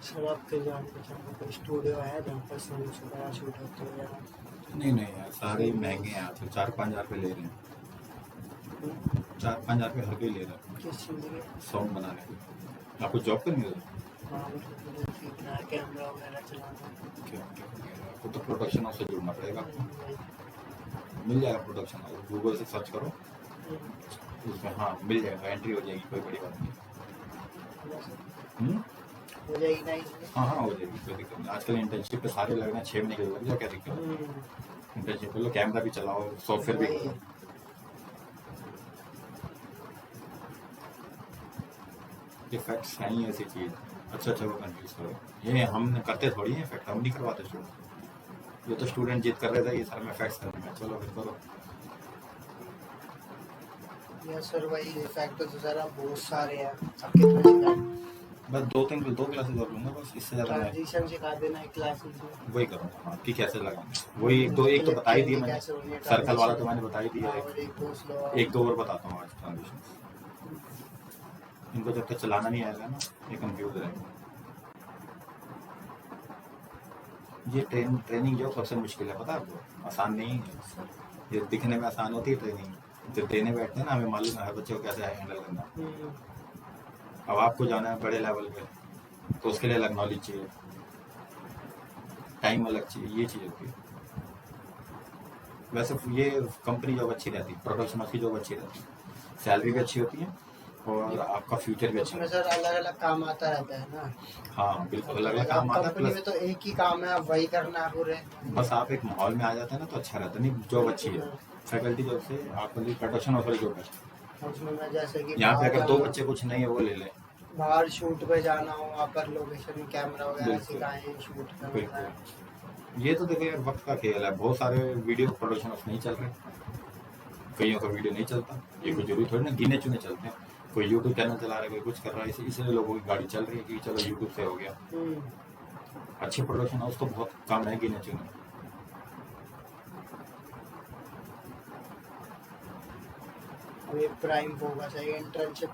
Sir आपके जान पहचान कोई स्टूडियो है जहाँ पर सॉन्ग्स वगैरह शूट होते हैं? नहीं नहीं यार, सारे महंगे हैं आजकल। 4-5 हज़ार रुपये ले रहे हैं। 4-5 हज़ार रुपये हर कोई ले रहा है किस चीज़ के? सॉन्ग बनाने के। आपको जॉब करनी है? हाँ मतलब मुझे सीखना है कैमरा वगैरह चलाना। आपको तो प्रोडक्शन हाउस से जुड़ना पड़ेगा। वही। मिल जाएगा प्रोडक्शन हाउस, गूगल से सर्च करो, उसमें हाँ मिल जाएगा, एंट्री हो जाएगी, कोई बड़ी बात नहीं। हो जाएगी ना इसमें? हाँ हाँ हो जाएगी, कोई दिक्कत नहीं। आजकल इंटर्नशिप पे सारे लग रहे हैं, 6 महीने के लग जाओ, क्या दिक्कत है। इंटर्नशिप कर लो, कैमरा भी चलाओ, सॉफ्टवेयर भी करो। इफेक्ट्स हैं ही ऐसी चीज़, अच्छा वो कंफ्यूज करो। ये हम करते थोड़ी हैं इफेक्ट, हम नहीं करवाते स्टूडेंट। ये तो स्टूडेंट जिद कर रहे थे ये सर में इफेक्ट्स करने में, चलो फिर करो। या सर वही इफेक्ट तो ज़रा बहुत सारे हैं, अब कितने बस 2 क्लासेस और लूँगा, बस इससे ज़्यादा मैं ट्रांजिशन सिखा देना एक क्लासेस में। वही करूँगा हाँ, कि कैसे लगाना। वही एक तो बता ही दिया मैंने, सर्कल वाला तो मैंने बता ही दिया है। एक दो और बताता हूँ आज ट्रांजिशन। इनको जब तक चलाना नहीं आएगा ना, ये कंफ्यूज रहेगा। ये ट्रेनिंग जो सबसे मुश्किल है, पता है आपको, आसान नहीं है। ये दिखने में आसान होती है ट्रेनिंग, जब देने बैठते हैं ना हमें मालूम है हर बच्चे को कैसे हैंडल करना। अब आपको जाना है बड़े लेवल पे, तो उसके लिए अलग नॉलेज चाहिए, टाइम अलग चाहिए, ये चीज़ होती है। वैसे ये कंपनी जॉब अच्छी रहती है, प्रोडक्शन की जॉब अच्छी रहती है, सैलरी भी अच्छी होती है और आपका फ्यूचर भी अच्छा है। सर अलग अलग काम आता रहता है ना? हाँ बिल्कुल, अलग अलग काम आता है। कंपनी में तो एक ही काम है, वही करना है पूरे। बस आप एक माहौल में आ जाते हैं ना तो अच्छा रहता है। नहीं जॉब अच्छी है, फैकल्टी जॉब से आपके लिए प्रोडक्शन ऑफर जॉब है। उसमें मैं जैसे कि यहाँ पे अगर 2 बच्चे कुछ नहीं है वो ले लें, बाहर शूट पे जाना हो, वहाँ पर लोकेशन में कैमरा वगैरह सिखाएं, शूट करना। ये तो देखो यार वक्त का खेल है, बहुत सारे वीडियो प्रोडक्शन नहीं चल रहे, कईयों का वीडियो नहीं चलता। ये कोई जरूरी थोड़ी ना, गिने चुने चलते हैं। कोई यूट्यूब चैनल चला रहा है, कोई कुछ कर रहा है, इसलिए लोगों की गाड़ी चल रही है कि चलो यूट्यूब से हो गया। अच्छे प्रोडक्शन हाउस तो बहुत कम है, गिने चुने। अभी प्राइम फोकस है, इंटर्नशिप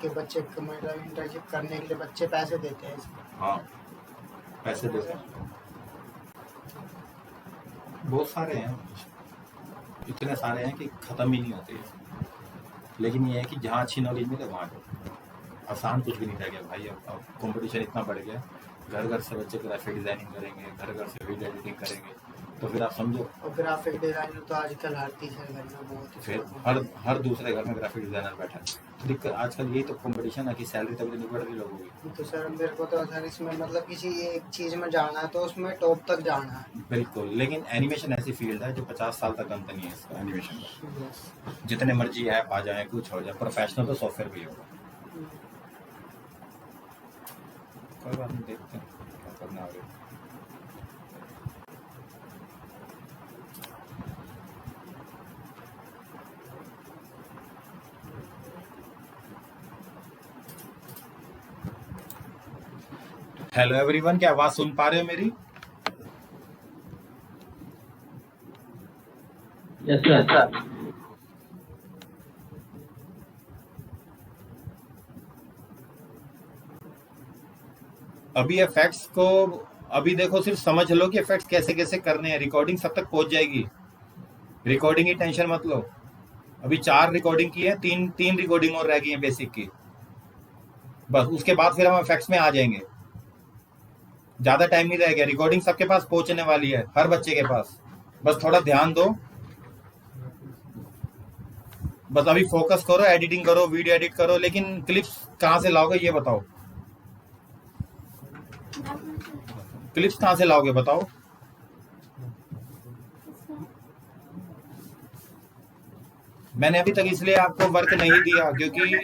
के बच्चे मतलब इंटर्नशिप करने के लिए बच्चे पैसे देते हैं। हाँ पैसे देते हैं, बहुत सारे हैं, इतने सारे हैं कि ख़त्म ही नहीं होते। लेकिन ये है कि जहाँ अच्छी नॉलेज मिले वहाँ जाओ। आसान कुछ भी नहीं रह गया भाई, अब कंपटीशन इतना बढ़ गया। घर घर से बच्चे ग्राफिक डिज़ाइनिंग करेंगे, घर घर से वीडियो एडिटिंग करेंगे, तो फिर आप समझो। और ग्राफिक डिज़ाइनर तो आजकल हर तीसरे घर में बहुत, फिर हर दूसरे घर में ग्राफिक डिज़ाइनर बैठा है। दिक्कत आजकल यही तो कंपटीशन है कि सैलरी तक नहीं बढ़ रही लोगों की। तो सर मेरे को तो सर इसमें मतलब किसी एक चीज़ में जाना है तो उसमें टॉप तक जाना है। बिल्कुल, लेकिन एनिमेशन ऐसी फील्ड है जो 50 साल तक अंत नहीं है इसका एनिमेशन का। जितने मर्जी ऐप आ जाए, कुछ हो जाए, प्रोफेशनल तो सॉफ्टवेयर भी होगा। कोई बात नहीं, देखते हैं क्या करना आगे। हेलो एवरीवन, क्या आवाज सुन पा रहे हो मेरी? Yes sir. अभी इफेक्ट्स को अभी देखो, सिर्फ समझ लो कि इफेक्ट्स कैसे कैसे करने हैं। रिकॉर्डिंग सब तक पहुंच जाएगी, रिकॉर्डिंग की टेंशन मत लो। अभी 4 रिकॉर्डिंग की है, तीन रिकॉर्डिंग और रह गई है बेसिक की, बस उसके बाद फिर हम इफेक्ट्स में आ जाएंगे। ज्यादा टाइम नहीं रह गया, रिकॉर्डिंग सबके पास पहुंचने वाली है, हर बच्चे के पास। बस थोड़ा ध्यान दो, बस अभी फोकस करो, एडिटिंग करो, वीडियो एडिट करो। लेकिन क्लिप्स कहाँ से लाओगे ये बताओ, क्लिप्स कहाँ से लाओगे बताओ। मैंने अभी तक इसलिए आपको वर्क नहीं दिया क्योंकि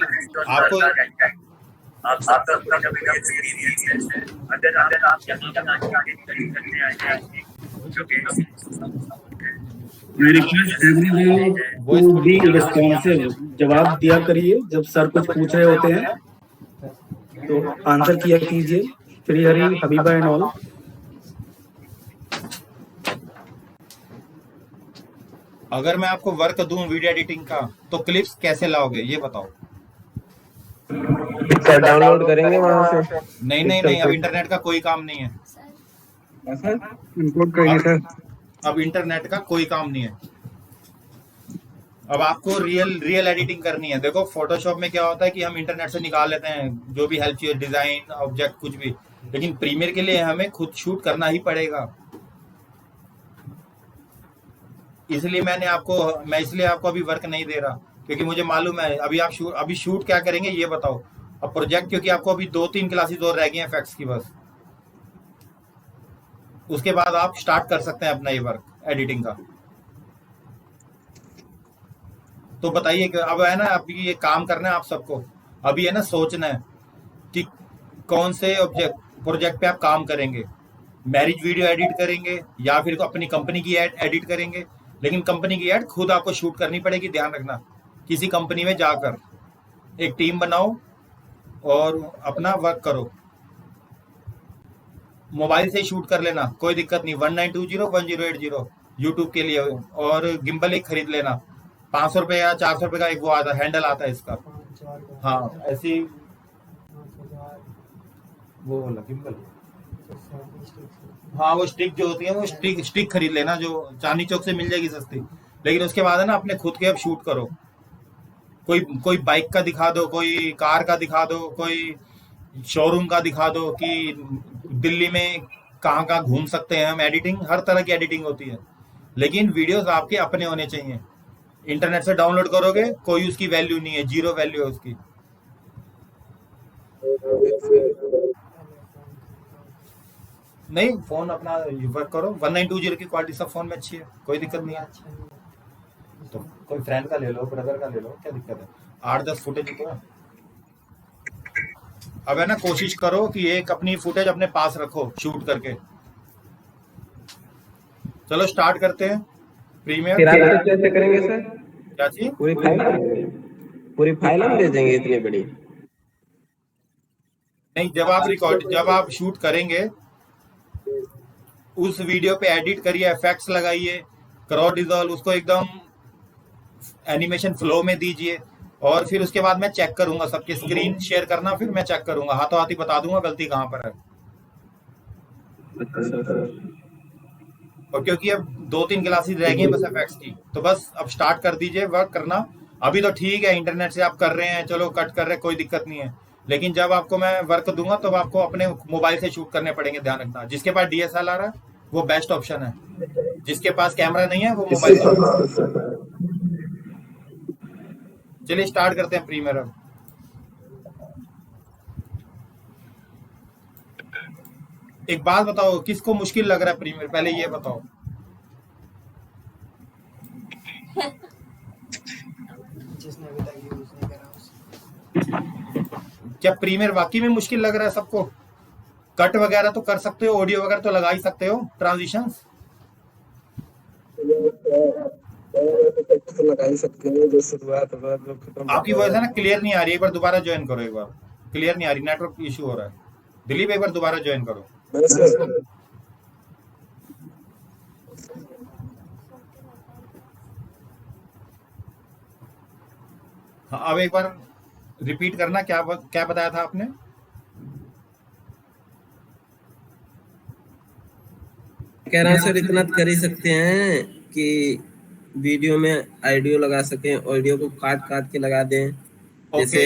आपको रिस्पॉन्सिव जवाब दिया करिए। जब सर कुछ पूछ रहे होते हैं तो आंसर किया कीजिए। Shri Hari, Habiba and all. अगर मैं आपको वर्क दूं वीडियो एडिटिंग का, तो क्लिप्स कैसे लाओगे ये बताओ। सर डाउनलोड करेंगे वहां से। नहीं नहीं नहीं, अब इंटरनेट का कोई काम नहीं है। सर इंपोर्ट करेंगे सर। अब इंटरनेट का कोई काम नहीं है। अब आपको रियल एडिटिंग करनी है। देखो फोटोशॉप में क्या होता है कि हम इंटरनेट से निकाल लेते हैं जो भी हेल्प चाहिए, डिजाइन ऑब्जेक्ट कुछ भी, लेकिन प्रीमियर के लिए हमें खुद शूट करना ही पड़ेगा। इसलिए मैं इसलिए आपको अभी वर्क नहीं दे रहा, क्योंकि मुझे मालूम है अभी आप अभी शूट क्या करेंगे ये बताओ। अब प्रोजेक्ट, क्योंकि आपको अभी 2-3 क्लासेस और रह गई हैं एफएक्स की बस, उसके बाद आप स्टार्ट कर सकते हैं अपना ये वर्क एडिटिंग का। तो बताइए कि अब है ना, अभी ये काम करना है आप सबको। अभी है ना सोचना है कि कौन से प्रोजेक्ट पे आप काम करेंगे। मैरिज वीडियो एडिट करेंगे या फिर अपनी कंपनी की एड एडिट करेंगे। लेकिन कंपनी की एड खुद आपको शूट करनी पड़ेगी, ध्यान रखना। किसी कंपनी में जाकर एक टीम बनाओ और अपना वर्क करो। मोबाइल से शूट कर लेना, कोई दिक्कत नहीं। 1920 1080 यूट्यूब के लिए, और गिम्बल एक खरीद लेना। 500 रुपये या 400 रुपये का एक वो आता है, हैंडल आता है इसका। 5,000 का। हाँ ऐसी 5,000 वो वाला गिम्बल। तो 7 स्टिक्स। हाँ वो स्टिक जो होती है, वो स्टिक खरीद लेना, जो चांदनी चौक से मिल जाएगी सस्ती। लेकिन उसके बाद है ना अपने खुद के अब शूट करो। कोई बाइक का दिखा दो, कोई कार का दिखा दो, कोई शोरूम का दिखा दो कि दिल्ली में कहाँ कहाँ घूम सकते हैं हम। एडिटिंग हर तरह की एडिटिंग होती है, लेकिन वीडियोस आपके अपने होने चाहिए। इंटरनेट से डाउनलोड करोगे कोई उसकी वैल्यू नहीं है, जीरो वैल्यू है उसकी। नहीं फोन अपना वर्क करो। 1920 की क्वालिटी सब फोन में अच्छी है, कोई दिक्कत नहीं है। अच्छा नहीं है। तो कोई फ्रेंड का ले लो, ब्रदर का ले लो, क्या दिक्कत है। 8-10 फुटेज तो है। अब है ना कोशिश करो कि एक अपनी फुटेज अपने पास रखो शूट करके। चलो स्टार्ट करते हैं प्रीमियर। फिर आप कैसे करेंगे सर? क्या चीज? पूरी फाइल हम दे देंगे इतनी बड़ी? नहीं, जब आप शूट करेंगे उस वीडियो पे एडिट करिए, एफेक्ट्स लगाइए, क्रॉप डिजॉल्व, उसको एकदम एनिमेशन फ्लो में दीजिए। और फिर उसके बाद मैं चेक करूंगा, सबके स्क्रीन शेयर करना, फिर मैं चेक करूंगा, हाथों हाथ ही बता दूंगा गलती कहाँ पर है। और क्योंकि अब 2-3 क्लासेस रह गई हैं बस एफएक्स की, तो बस अब स्टार्ट कर दीजिए वर्क करना। अभी तो ठीक है इंटरनेट से आप कर रहे हैं, चलो कट कर रहे हैं, कोई दिक्कत नहीं है। लेकिन जब आपको मैं वर्क दूंगा तब आपको अपने मोबाइल से शूट करने पड़ेंगे, ध्यान रखना। जिसके पास डीएसएलआर है वो बेस्ट ऑप्शन है, जिसके पास कैमरा नहीं है वो मोबाइल से। चलिए स्टार्ट करते हैं प्रीमियर अब। एक बात बताओ, किसको मुश्किल लग रहा है प्रीमियर, पहले ये बताओ। जिसने अभी तक यूज नहीं करा उसे। क्या प्रीमियर वाकई में मुश्किल लग रहा है सबको? कट वगैरह तो कर सकते हो, ऑडियो वगैरह तो लगा ही सकते हो, ट्रांजिशंस तो लगा ही सकते हैं, जो शुरुआत आपकी वॉइस है ना क्लियर नहीं आ रही, एक बार दोबारा ज्वाइन करो। एक बार क्लियर नहीं आ रही, नेटवर्क इशू हो रहा है। दिलीप एक बार दोबारा ज्वाइन करो। हाँ अब एक बार रिपीट करना, क्या बताया था आपने? कह रहा हूँ सर, इतना कर ही सकते हैं कि वीडियो में ऑडियो लगा सकें, ऑडियो को काट काट के लगा दें। जैसे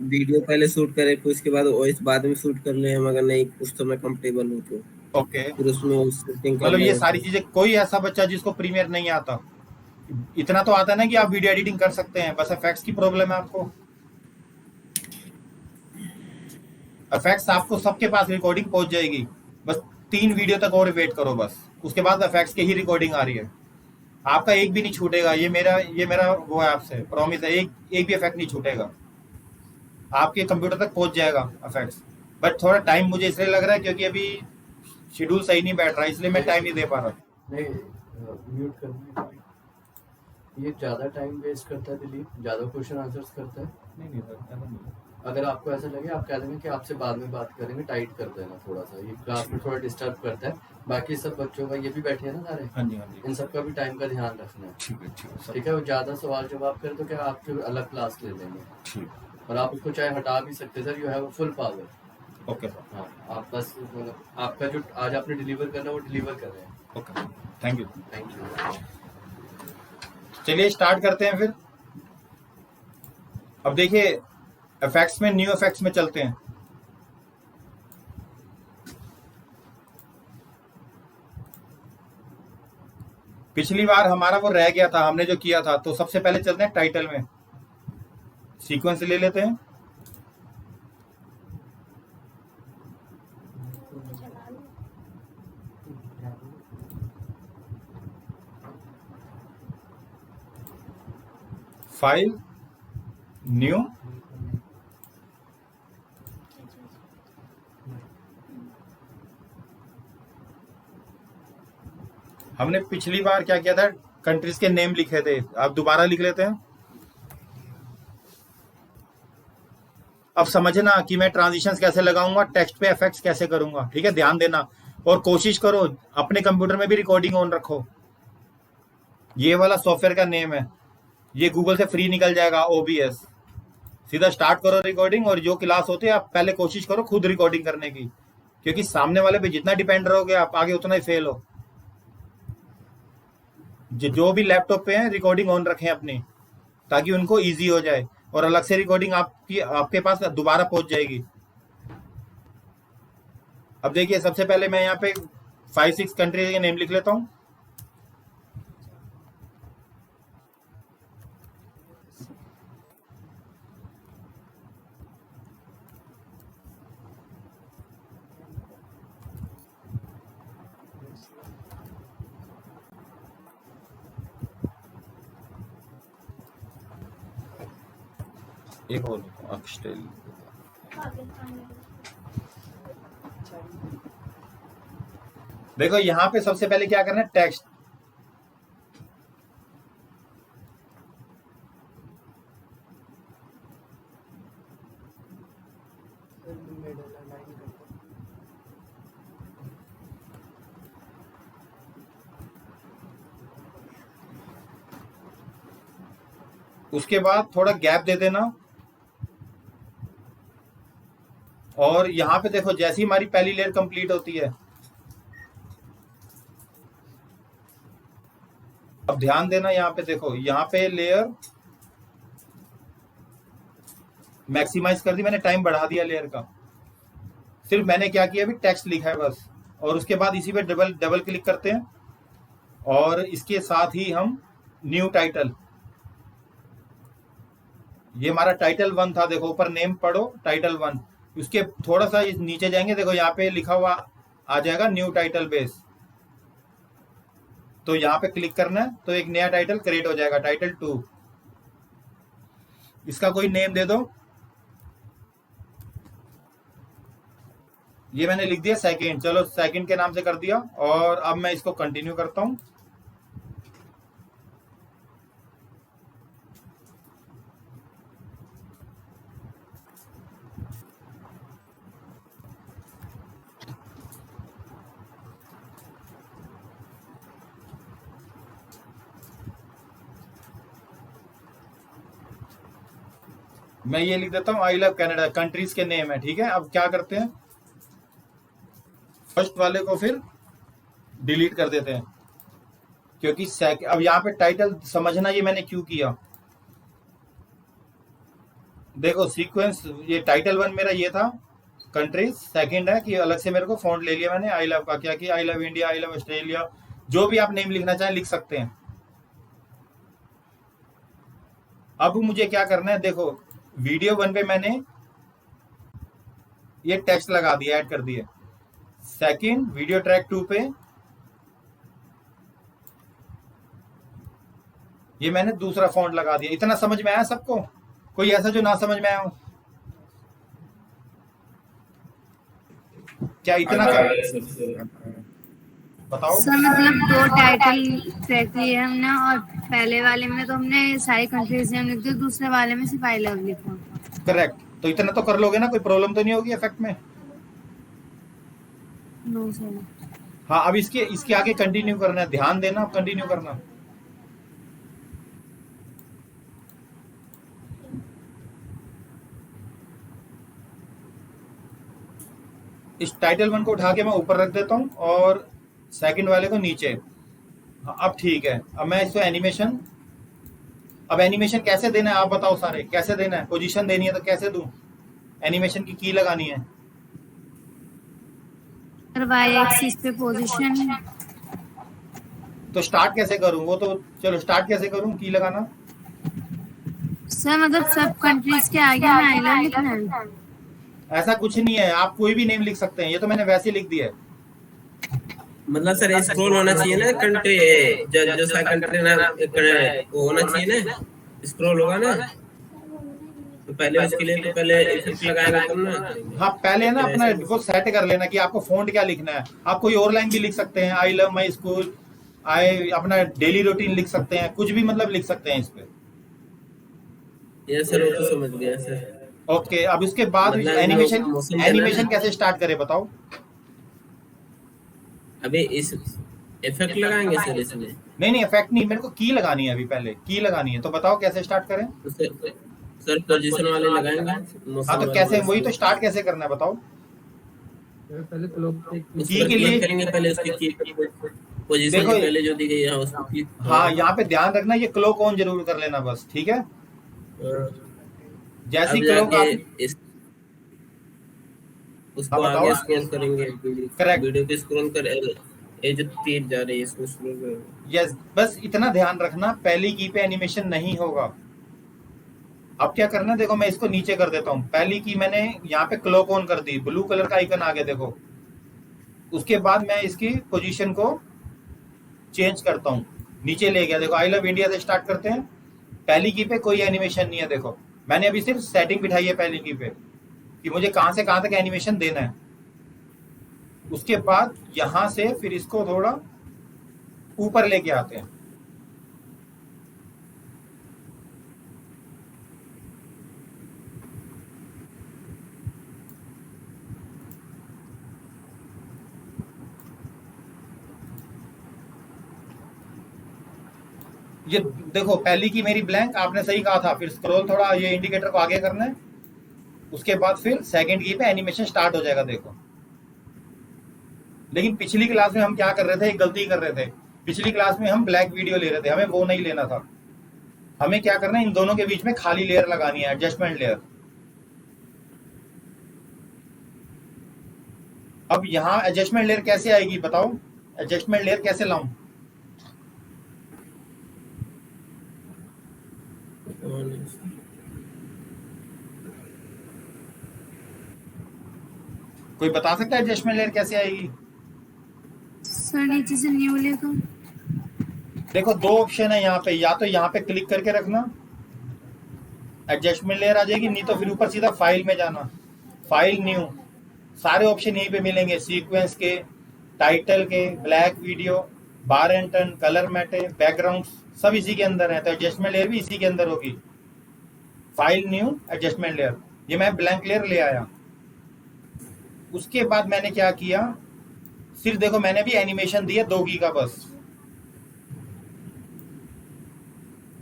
वीडियो पहले शूट करें, फिर उसके बाद वॉइस बाद में शूट कर लें हम, अगर नहीं उस समय कंफर्टेबल हो तो। ओके, फिर उसमें शूटिंग कर मतलब ये लें। सारी चीजें। कोई ऐसा बच्चा जिसको प्रीमियर नहीं आता? इतना तो आता है ना कि आप वीडियो एडिटिंग कर सकते हैं, बस एफएक्ट्स की प्रॉब्लम है आपको। एफएक्ट्स आपको सबके पास रिकॉर्डिंग पहुंच जाएगी, बस 3 वीडियो तक और वेट करो बस, उसके बाद एफएक्ट्स की ही रिकॉर्डिंग आ रही है। आपका एक भी नहीं छूटेगा, ये मेरा वो है आपसे प्रॉमिस है, एक भी इफेक्ट नहीं छूटेगा, आपके कंप्यूटर तक पहुंच जाएगा इफेक्ट्स। बट थोड़ा टाइम मुझे इसलिए लग रहा है क्योंकि अभी शेड्यूल सही नहीं बैठ रहा, इसलिए मैं टाइम नहीं दे पा रहा। नहीं, म्यूट करना। ये ज़्यादा टाइम वेस्ट करता है दिलीप, ज़्यादा क्वेश्चन आंसर्स करता है। नहीं सर, ऐसा नहीं। अगर आपको ऐसा लगे आप कह देंगे कि आपसे बाद में बात करेंगे, टाइट कर देना थोड़ा सा, ये क्लास में थोड़ा डिस्टर्ब करता है। बाकी सब बच्चों का, ये भी बैठे हैं ना सारे, हाँ जी हाँ जी, इन सबका भी टाइम का ध्यान रखना है। ठीक है ठीक है, वो ज़्यादा सवाल जवाब करें तो क्या आपके अलग क्लास ले लेंगे। ठीक। और आप उसको चाहे हटा भी सकते हैं sir, you have full power. Okay sir. हाँ, आप बस मतलब आपका जो आज आपने डिलीवर करना है वो डिलीवर कर रहे हैं। Okay, thank you. Thank you. चलिए स्टार्ट करते हैं फिर। अब देखिए इफेक्ट्स में, न्यू इफेक्ट्स में चलते हैं। पिछली बार हमारा वो रह गया था, हमने जो किया था, तो सबसे पहले चलते हैं टाइटल में। सीक्वेंस ले लेते हैं। फाइल, न्यू, हमने पिछली बार क्या किया था, कंट्रीज के नेम लिखे थे, अब दोबारा लिख लेते हैं। अब समझना कि मैं ट्रांजिशंस कैसे लगाऊंगा, टेक्स्ट पे इफेक्ट्स कैसे करूंगा, ठीक है, ध्यान देना। और कोशिश करो अपने कंप्यूटर में भी रिकॉर्डिंग ऑन रखो। ये वाला सॉफ्टवेयर का नेम है, ये गूगल से फ्री निकल जाएगा, OBS। सीधा स्टार्ट करो रिकॉर्डिंग, और जो क्लास होती है आप पहले कोशिश करो खुद रिकॉर्डिंग करने की, क्योंकि सामने वाले पे जितना डिपेंड रहोगे आप आगे उतना ही फेल हो। जो भी लैपटॉप पे है रिकॉर्डिंग ऑन रखें अपनी, ताकि उनको इजी हो जाए, और अलग से रिकॉर्डिंग आपके पास दोबारा पहुंच जाएगी। अब देखिए सबसे पहले मैं यहाँ पे 5-6 कंट्री के नेम लिख लेता हूँ। एक और ऑस्ट्रेलिया। देखो यहाँ पे सबसे पहले क्या करना है, टेक्स्ट। उसके बाद थोड़ा गैप दे देना, और यहां पे देखो जैसी हमारी पहली लेयर कंप्लीट होती है, अब ध्यान देना, यहाँ पे देखो, यहाँ पे लेयर मैक्सिमाइज कर दी मैंने, टाइम बढ़ा दिया लेयर का। सिर्फ मैंने क्या किया, अभी टेक्स्ट लिखा है बस, और उसके बाद इसी पे डबल क्लिक करते हैं, और इसके साथ ही हम न्यू टाइटल, ये हमारा टाइटल 1 था, देखो ऊपर नेम पढ़ो, टाइटल 1। उसके थोड़ा सा नीचे जाएंगे, देखो यहाँ पे लिखा हुआ आ जाएगा न्यू टाइटल बेस, तो यहाँ पे क्लिक करना है, तो एक नया टाइटल क्रिएट हो जाएगा, टाइटल 2। इसका कोई नेम दे दो, ये मैंने लिख दिया सेकंड, चलो सेकंड के नाम से कर दिया, और अब मैं इसको कंटिन्यू करता हूं। मैं ये लिख देता हूं, आई लव कनाडा, कंट्रीज के नेम है, ठीक है। अब क्या करते हैं, फर्स्ट वाले को फिर डिलीट कर देते हैं, क्योंकि अब यहाँ पे टाइटल समझना, ये मैंने क्यों किया, देखो सीक्वेंस, ये टाइटल 1 मेरा ये था, कंट्रीज सेकंड है कि अलग से मेरे को फॉन्ट ले लिया मैंने, आई लव का क्या किया, I love India, I love Australia, जो भी आप नेम लिखना चाहें लिख सकते हैं। अब मुझे क्या करना है, देखो वीडियो 1 पे मैंने ये टेक्स्ट लगा दिया, ऐड कर दिया। सेकंड वीडियो ट्रैक 2 पे ये मैंने दूसरा फॉन्ट लगा दिया। इतना समझ में आया सबको? कोई ऐसा जो ना समझ में आया हो? क्या इतना बताओ। सर मतलब 2 टाइटल ट्रैक लिए हमने, और पहले वाले में तो हमने सारी कंट्रीज नेम लिख दिए, दूसरे वाले में सिर्फ आई लव लिखा। करेक्ट, तो इतना तो कर लोगे ना, कोई प्रॉब्लम तो नहीं होगी इफेक्ट में? No sir. हाँ, अब इसके आगे कंटिन्यू करना है, ध्यान देना, कंटिन्यू करना। इस टाइटल 1 को उठा के मैं ऊपर रख देता हूँ और सेकंड वाले को नीचे। हाँ, अब ठीक है। अब मैं इसको एनिमेशन, अब एनिमेशन कैसे देना है आप बताओ सारे, कैसे देना है? पोजीशन देनी है तो कैसे दूं? एनिमेशन की लगानी है। सर वाई एक्सिस पे पोजीशन। तो स्टार्ट कैसे करूं? वो तो चलो स्टार्ट कैसे करूं की लगाना? सर मतलब सब कंट्रीज के आगे में आई लव लिखना है। ऐसा कुछ नहीं है, आप कोई भी नेम लिख सकते हैं, ये तो मैंने वैसे लिख दिया है। मतलब सर स्क्रॉल होना चाहिए ना कंट्री, जो सा कंट्री ना वो होना चाहिए ना, स्क्रॉल होगा ना, तो पहले उसके लिए तो पहले इफेक्ट लगाएगा तब ना। हाँ पहले ना अपना वो सेट कर लेना कि आपको फॉन्ट क्या लिखना है। आप कोई और लाइन भी लिख सकते हैं, आई लव माई स्कूल, आई अपना डेली रूटीन लिख सकते हैं, कुछ भी मतलब लिख सकते हैं इस पे। ये सर वो तो समझ गया सर। ओके, अब इसके बाद मतलब एनिमेशन, मौसम देना है। एनिमेशन कैसे स्टार्ट करें बताओ? अभी इस इफेक्ट लगाएंगे सर इसमें? नहीं इफेक्ट नहीं, मेरे को की लगानी है, अभी पहले की लगानी है, तो बताओ कैसे स्टार्ट करें? तो सर पोजीशन वाले लगाएंगे। हाँ तो कैसे, वही तो स्टार्ट कैसे करना है बताओ? पहले की के लिए करेंगे पहले उसकी की पोजीशन देखो, पहले जो दी गई है उसको की। हाँ यहाँ पे ध्यान रखना, ये क्लोक ऑन जरूर कर लेना बस, ठीक है? जैसी अब क्लोक जाके आप इस उसको हाँ, बताओ। आगे स्क्रॉल करेंगे, Correct. वीडियो पे स्क्रॉल कर, ये जो तीर जा रही है इसको स्क्रॉल करेंगे। यस, बस इतना ध्यान रखना, पहली की पे एनिमेशन नहीं होगा। अब क्या करना, देखो मैं इसको नीचे कर देता हूँ। पहली की मैंने यहाँ पे क्लोक ऑन कर दी, ब्लू कलर का आइकन आ गया देखो। उसके बाद मैं इसकी पोजीशन को चेंज करता हूँ, नीचे ले गया देखो। आई लव इंडिया से स्टार्ट करते हैं। पहली की पे कोई एनिमेशन नहीं है देखो, मैंने अभी सिर्फ सेटिंग बिठाई है पहली की पे कि मुझे कहां से कहां तक एनिमेशन देना है। उसके बाद यहां से फिर इसको थोड़ा ऊपर लेके आते हैं। ये देखो पहली की मेरी ब्लैंक, आपने सही कहा था। फिर स्क्रॉल थोड़ा ये इंडिकेटर को आगे करना है, उसके बाद फिर सेकंड की पे एनिमेशन स्टार्ट हो जाएगा देखो। लेकिन पिछली क्लास में हम क्या कर रहे थे, एक गलती कर रहे थे। पिछली क्लास में हम ब्लैक वीडियो ले रहे थे, हमें वो नहीं लेना था। हमें क्या करना है, इन दोनों के बीच में खाली लेयर लगानी है, एडजस्टमेंट लेयर। अब यहाँ एडजस्टमेंट लेयर कैसे आएगी बताओ? एडजस्टमेंट लेयर कैसे लाऊं? कोई बता सकता है एडजस्टमेंट लेयर कैसे आएगी? सर नीचे से न्यू लिखो। देखो दो ऑप्शन है यहाँ पे, या तो यहाँ पे क्लिक करके रखना, एडजस्टमेंट लेयर आ जाएगी, नहीं तो फिर ऊपर सीधा फाइल में जाना, फाइल न्यू। सारे ऑप्शन यहीं पे मिलेंगे, सीक्वेंस के, टाइटल के, black video, bar and turn, colour matte, background, सब इसी के अंदर है। तो एडजस्टमेंट लेयर भी इसी के अंदर होगी, फाइल न्यू एडजस्टमेंट लेयर। ये मैं ब्लैंक लेयर ले आया। उसके बाद मैंने क्या किया, सिर्फ देखो मैंने भी एनिमेशन दिया 2 की का बस।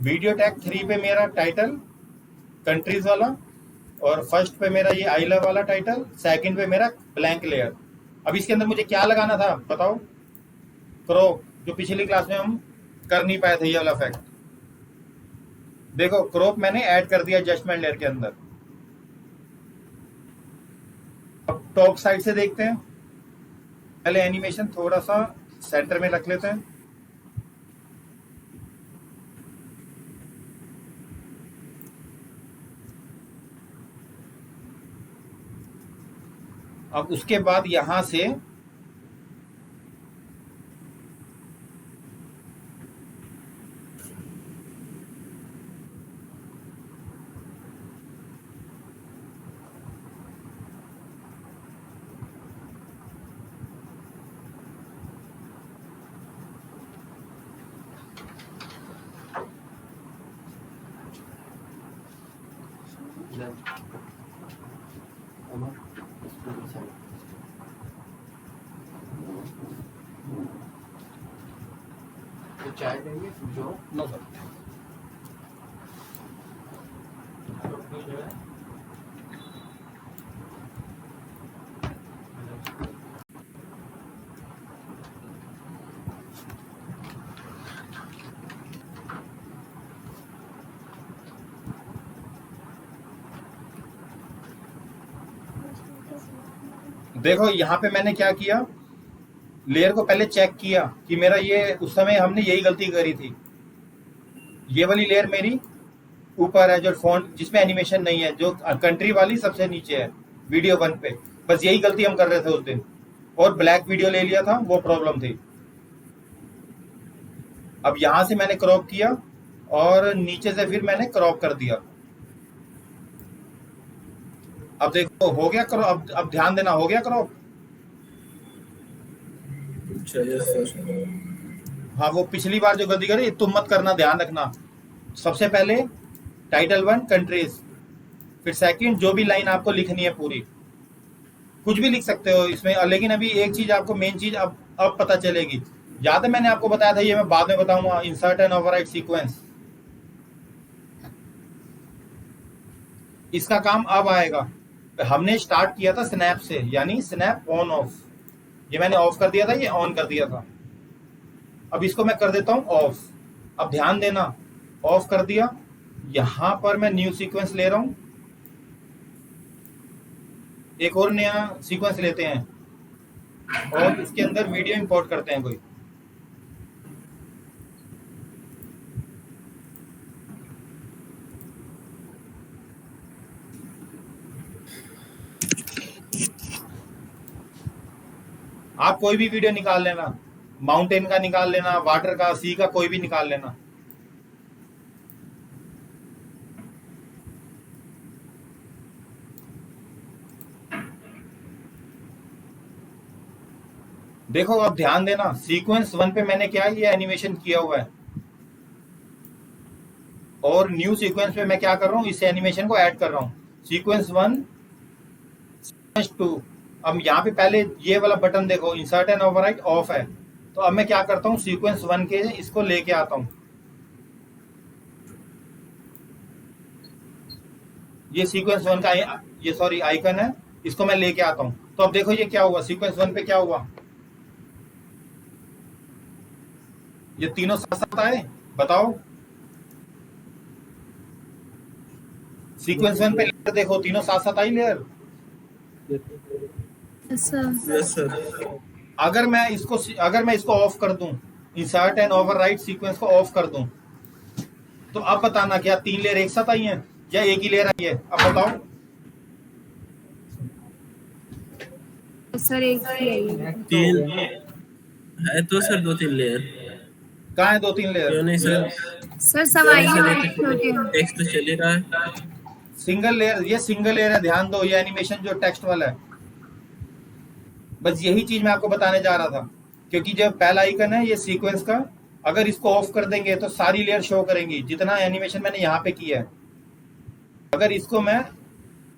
वीडियो टैग 3 पे मेरा टाइटल कंट्रीज वाला, और फर्स्ट पे मेरा ये आई लव वाला टाइटल, सेकंड पे मेरा ब्लैंक लेयर। अब इसके अंदर मुझे क्या लगाना था बताओ? क्रॉप, जो पिछली क्लास में हम कर नहीं पाए थे ये वाला इफेक्ट। देखो क्रॉप मैंने ऐड कर दिया एडजस्टमेंट लेयर के अंदर। अब टॉप साइड से देखते हैं, पहले एनिमेशन थोड़ा सा सेंटर में रख लेते हैं। अब उसके बाद यहां से चाय देंगे जो नो सर, देखो यहाँ पे मैंने क्या किया, लेयर को पहले चेक किया कि मेरा ये, उस समय हमने यही गलती करी थी, ये वाली लेयर मेरी ऊपर है जो फोन जिसमें एनिमेशन नहीं है, जो कंट्री वाली सबसे नीचे है वीडियो 1 पे, बस यही गलती हम कर रहे थे उस दिन, और ब्लैक वीडियो ले लिया था, वो प्रॉब्लम थी। अब यहां से मैंने क्रॉप किया और नीचे से फिर मैंने क्रॉप कर दिया। अब देखो हो गया क्रॉप, अब ध्यान देना, हो गया क्रॉप। अच्छा यस सर। हाँ, वो पिछली बार जो गलती करी तुम मत करना, ध्यान रखना। सबसे पहले टाइटल 1 कंट्रीज, फिर सेकंड जो भी लाइन आपको लिखनी है पूरी, कुछ भी लिख सकते हो इसमें, लेकिन अभी एक चीज आपको, मेन चीज अब पता चलेगी। याद है मैंने आपको बताया था, ये मैं बाद में बताऊंगा, इंसर्ट एंड ओवरराइट सीक्वेंस, इसका काम अब आएगा। हमने स्टार्ट किया था स्नैप से, यानी स्नैप ऑन ऑफ, ये मैंने ऑफ कर दिया था, ये ऑन कर दिया था। अब इसको मैं कर देता हूं ऑफ। अब ध्यान देना, ऑफ कर दिया, यहां पर मैं न्यू सीक्वेंस ले रहा हूं, एक और नया सीक्वेंस लेते हैं और इसके अंदर वीडियो इंपोर्ट करते हैं कोई। आप कोई भी वीडियो निकाल लेना, माउंटेन का निकाल लेना, वाटर का, सी का, कोई भी निकाल लेना। देखो अब ध्यान देना, सीक्वेंस 1 पे मैंने क्या ये एनिमेशन किया हुआ है, और न्यू सीक्वेंस पे मैं क्या कर रहा हूँ, इस एनिमेशन को ऐड कर रहा हूँ। Sequence 1, sequence 2। अब यहाँ पे पहले ये वाला बटन देखो, इंसर्ट एंड ओवरराइट ऑफ है, तो अब मैं क्या करता हूँ, सीक्वेंस 1 के इसको लेके आता हूँ, ये सीक्वेंस 1 का ये सॉरी आइकन है, इसको मैं लेके आता हूँ। तो अब देखो ये क्या हुआ, सीक्वेंस 1 पे क्या हुआ, ये तीनों साथ साथ आए, बताओ। सीक्वेंस 1 पे लेयर देखो, तीनों साथ साथ आई लेयर। Yes sir. अगर मैं इसको ऑफ कर दूं, इंसर्ट एंड ओवरराइट सीक्वेंस को ऑफ कर दूं, तो अब बताना क्या 3 लेयर एक साथ आई हैं या एक ही लेयर आई है, अब बताओ। सर एक ही है। 3 है तो सर 2-3 लेयर कहाँ है 2-3 लेयर? क्यों नहीं सर? सर सब आई छोटे। टेक्स्ट तो चल ही रहा है। सिंगल लेयर, ये सिंगल लेयर है, ध्यान दो, ये एनिमेशन जो टेक्स्ट वाला है, बस यही चीज मैं आपको बताने जा रहा था। क्योंकि जब पहला आइकन है ये सीक्वेंस का, अगर इसको ऑफ कर देंगे तो सारी लेयर शो करेंगी, जितना एनिमेशन मैंने यहाँ पे किया है। अगर इसको मैं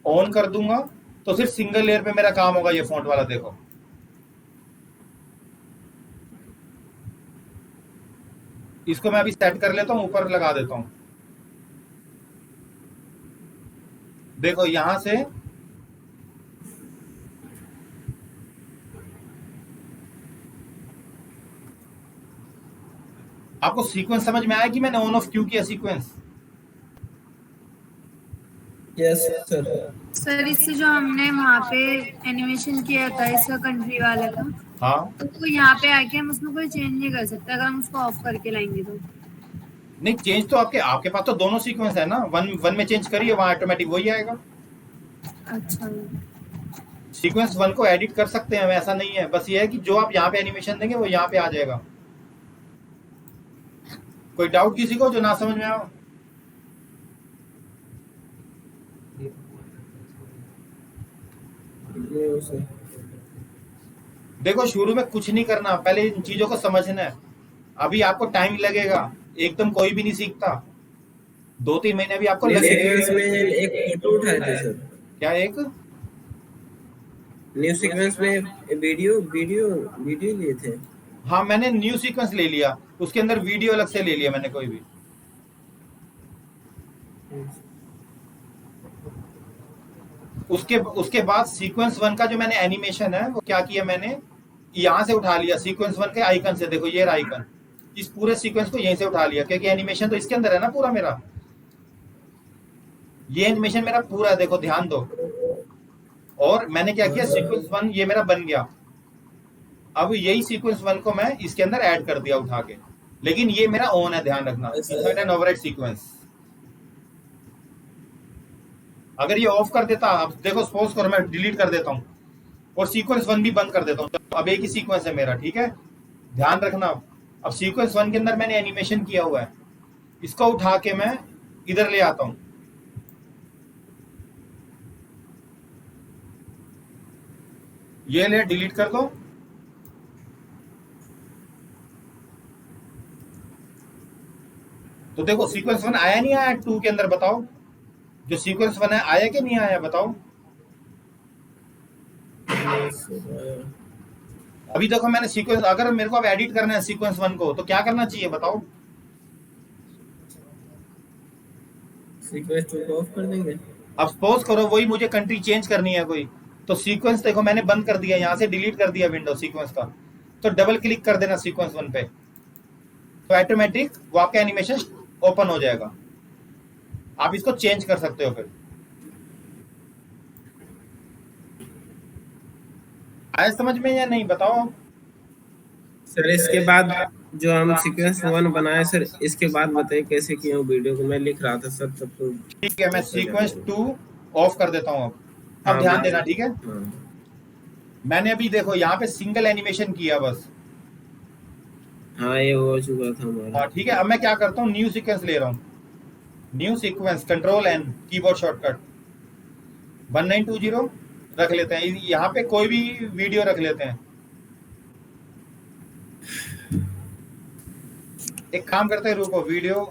ऑन कर दूंगा तो सिर्फ सिंगल लेयर पे मेरा काम होगा, ये फॉन्ट वाला देखो। इसको मैं अभी सेट कर लेता हूं, ऊपर लगा देता हूं। देखो यहां से आपको सीक्वेंस समझ में आया कि मैंने ऑन ऑफ क्यों किया सीक्वेंस? Yes sir. सर इससे जो हमने वहाँ पे एनिमेशन किया था इसका कंट्री वाले का, हाँ, तो यहाँ पे आके हम उसमें कोई चेंज नहीं कर सकते अगर हम उसको ऑफ करके लाएंगे तो? नहीं, चेंज तो आपके पास तो दोनों सीक्वेंस है ना, वन में चेंज करिए, वहां ऑटोमेटिक वही आएगा। अच्छा, सीक्वेंस 1 को एडिट कर सकते हैं, ऐसा नहीं है, बस ये है कि जो आप यहाँ पे एनिमेशन देंगे वो यहाँ पे आ जाएगा। कोई डाउट किसी को जो ना समझ में आया? देखो शुरू में कुछ नहीं करना, पहले इन चीजों को समझना है। अभी आपको टाइम लगेगा, एकदम कोई भी नहीं सीखता, 2-3 महीने भी आपको लगेगा। इसमें एक फोटो उठाए थे सर। क्या एक न्यू सीक्वेंस में वीडियो लिए थे। हाँ, मैंने न्यू सीक्वेंस ले लिया, उसके अंदर वीडियो अलग से ले लिया मैंने कोई भी। उसके बाद सीक्वेंस 1 का जो मैंने एनिमेशन है वो क्या किया, मैंने यहां से उठा लिया सीक्वेंस 1 के आइकन से। देखो ये आइकन, इस पूरे सीक्वेंस को यहीं से उठा लिया, क्योंकि एनिमेशन तो इसके अंदर है ना पूरा मेरा। ये एनिमेशन मेरा पूरा है, देखो ध्यान दो, और मैंने क्या किया, सीक्वेंस 1 ये मेरा बन गया। अब यही सीक्वेंस 1 को मैं इसके अंदर ऐड कर दिया उठा के, लेकिन ये मेरा ऑन है, ध्यान रखना, इंसर्ट एंड ओवरराइट सीक्वेंस। अगर ये ऑफ कर देता, अब देखो सपोज करो मैं डिलीट कर देता हूं और सीक्वेंस 1 भी बंद कर देता हूं, तो अब एक ही सीक्वेंस है मेरा, ठीक है, ध्यान रखना। अब सीक्वेंस 1 के अंदर मैंने एनिमेशन किया हुआ है, इसको उठा के मैं इधर ले आता हूं, ये ले डिलीट कर दो। तो देखो सीक्वेंस 1 आया नहीं आया 2 के अंदर, बताओ जो सीक्वेंस 1 है आया कि नहीं आया, बताओ। अभी देखो मैंने सीक्वेंस, अगर मेरे को अब एडिट करना है सीक्वेंस 1 को, तो क्या करना चाहिए बताओ। सीक्वेंस 2 को ऑफ कर देंगे। अब सपोज करो वही मुझे कंट्री चेंज करनी है कोई, तो सीक्वेंस देखो मैंने बंद कर दिया, यहाँ से डिलीट कर दिया विंडो सीक्वेंस का, तो डबल क्लिक कर देना सीक्वेंस 1 पे, तो ऑटोमेटिक वो आपका एनिमेशन ओपन हो जाएगा। आप इसको चेंज कर सकते हो फिर। आया समझ में या नहीं, बताओ। सर इसके बाद जो हम सीक्वेंस 1 बनाए सर, इसके बाद बताइए कैसे किए वीडियो को, मैं लिख रहा था सर तब तो। ठीक है, मैं सीक्वेंस 2 ऑफ कर देता हूँ। अब हाँ, ध्यान देना, ठीक है। हाँ। मैंने अभी देखो यहाँ पे सिंगल एनिमेशन किया बस, हाँ ये हो चुका था हमारा। हाँ ठीक है। अब मैं क्या करता हूँ, न्यू सीक्वेंस ले रहा हूँ, new sequence, control N keyboard shortcut, 1920 रख लेते हैं, यहाँ पे कोई भी वीडियो रख लेते हैं। एक काम करते हैं, रुको, वीडियो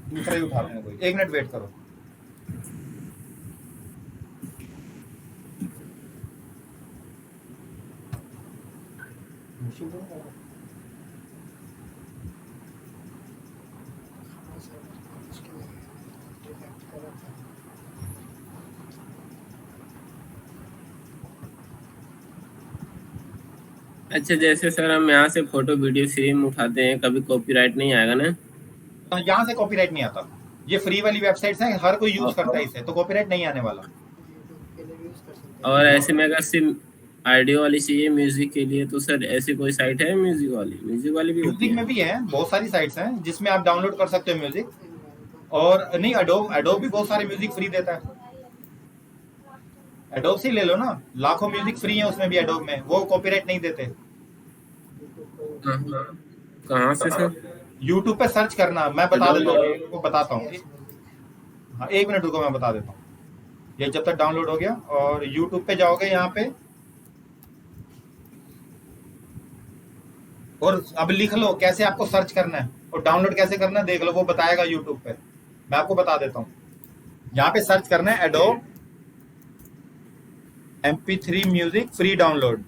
दूसरा ही उठाते हैं कोई, 1 मिनट वेट करो। अच्छा जैसे सर हम यहाँ से फोटो वीडियो फ्री में उठाते हैं, कभी कॉपीराइट नहीं आएगा ना? यहाँ से कॉपीराइट नहीं आता, ये फ्री वाली वेबसाइट्स हैं, हर कोई यूज करता है इसे, तो कॉपीराइट नहीं आने वाला। के लिए भी यूज कर सकते हैं। और ऐसे में अगर सिर्फ ऑडियो वाली चाहिए म्यूजिक के लिए, तो सर ऐसी कोई साइट है म्यूजिक वाली भी होती म्यूजिक है? में भी है, बहुत सारी साइट्स हैं जिसमें आप डाउनलोड कर सकते हो म्यूजिक। और नहीं, एडोब भी बहुत सारे म्यूजिक फ्री देता है, एडोब से ही ले लो ना, लाखों म्यूजिक फ्री है उसमें भी, एडोब में, वो कॉपीराइट नहीं देते। कहाँ से सर? यूट्यूब पे सर्च करना, मैं बता देता हूँ, आपको बताता हूँ। हाँ 1 मिनट रुको, मैं बता देता हूँ। ये जब तक डाउनलोड हो गया, और यूट्यूब पे जाओगे यहाँ पे, और अब लिख लो कैसे आपको सर्च करना है और डाउनलोड कैसे करना है, देख लो, वो बताएगा यूट्यूब पे। मैं आपको बता देता हूँ, यहाँ पे सर्च करना है adobe MP3 music free download.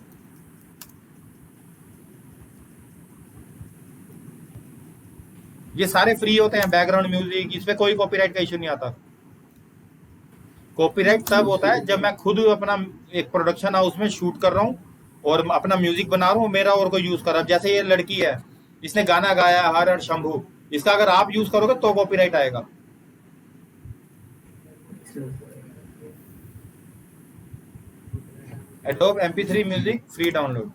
ये सारे फ्री होते हैं, बैकग्राउंड म्यूजिक, इसमें कोई कॉपीराइट का इशू नहीं आता। कॉपीराइट तब होता है जब मैं खुद अपना एक प्रोडक्शन हाउस में शूट कर रहा हूँ और अपना म्यूजिक बना रहा हूँ, मेरा और कोई यूज कर रहा है। जैसे ये लड़की है, इसने गाना गाया हर हर शंभू, इसका अगर आप यूज करोगे तो कॉपीराइट आएगा। Adobe MP3 music free download.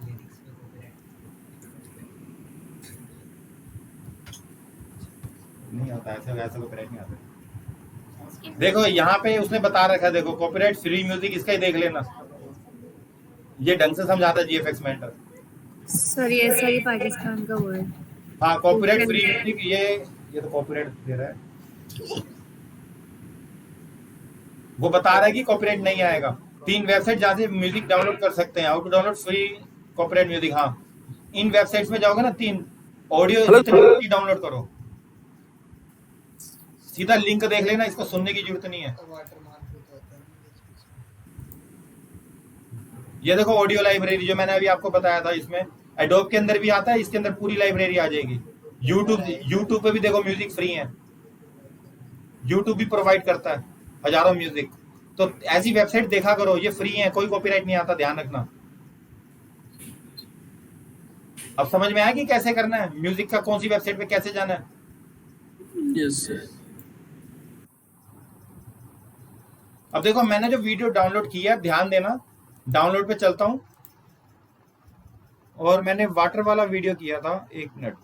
नहीं आता ऐसा, वैसा कॉपीराइट नहीं आता। देखो यहाँ पे उसने बता रखा है, देखो कॉपीराइट फ्री म्यूजिक, इसका ही देख लेना, ये ढंग से समझाता है GFX मेंटर। सर ये सही पाकिस्तान का वो है। हाँ कॉपीराइट फ्री म्यूजिक, ये तो कॉपीराइट दे रहा है, वो बता रहा है कि कॉपीराइट नहीं आएगा। 3 वेबसाइट जहाँ से म्यूजिक डाउनलोड कर सकते हैं, how to download free copyright music. हाँ इन वेबसाइट्स में जाओगे ना, 3 ऑडियो डाउनलोड करो, सीधा लिंक देख लेना, इसको सुनने की जरूरत नहीं है। वाटरमार्क भी तो होता है। ये देखो ऑडियो लाइब्रेरी जो मैंने अभी आपको बताया था, इसमें एडोब के अंदर भी आता है, इसके अंदर पूरी लाइब्रेरी आ जाएगी। यूट्यूब पे भी देखो म्यूजिक फ्री है, यूट्यूब भी प्रोवाइड करता है हजारों म्यूजिक। तो ऐसी वेबसाइट देखा करो, ये फ्री है, कोई कॉपीराइट नहीं आता, ध्यान रखना। अब समझ में आया कि कैसे करना है, म्यूजिक का कौन सी वेबसाइट पे कैसे जाना है। Yes sir. अब देखो मैंने जो वीडियो डाउनलोड किया है, ध्यान देना, डाउनलोड पे चलता हूँ, और मैंने वाटर वाला वीडियो किया था। 1 मिनट,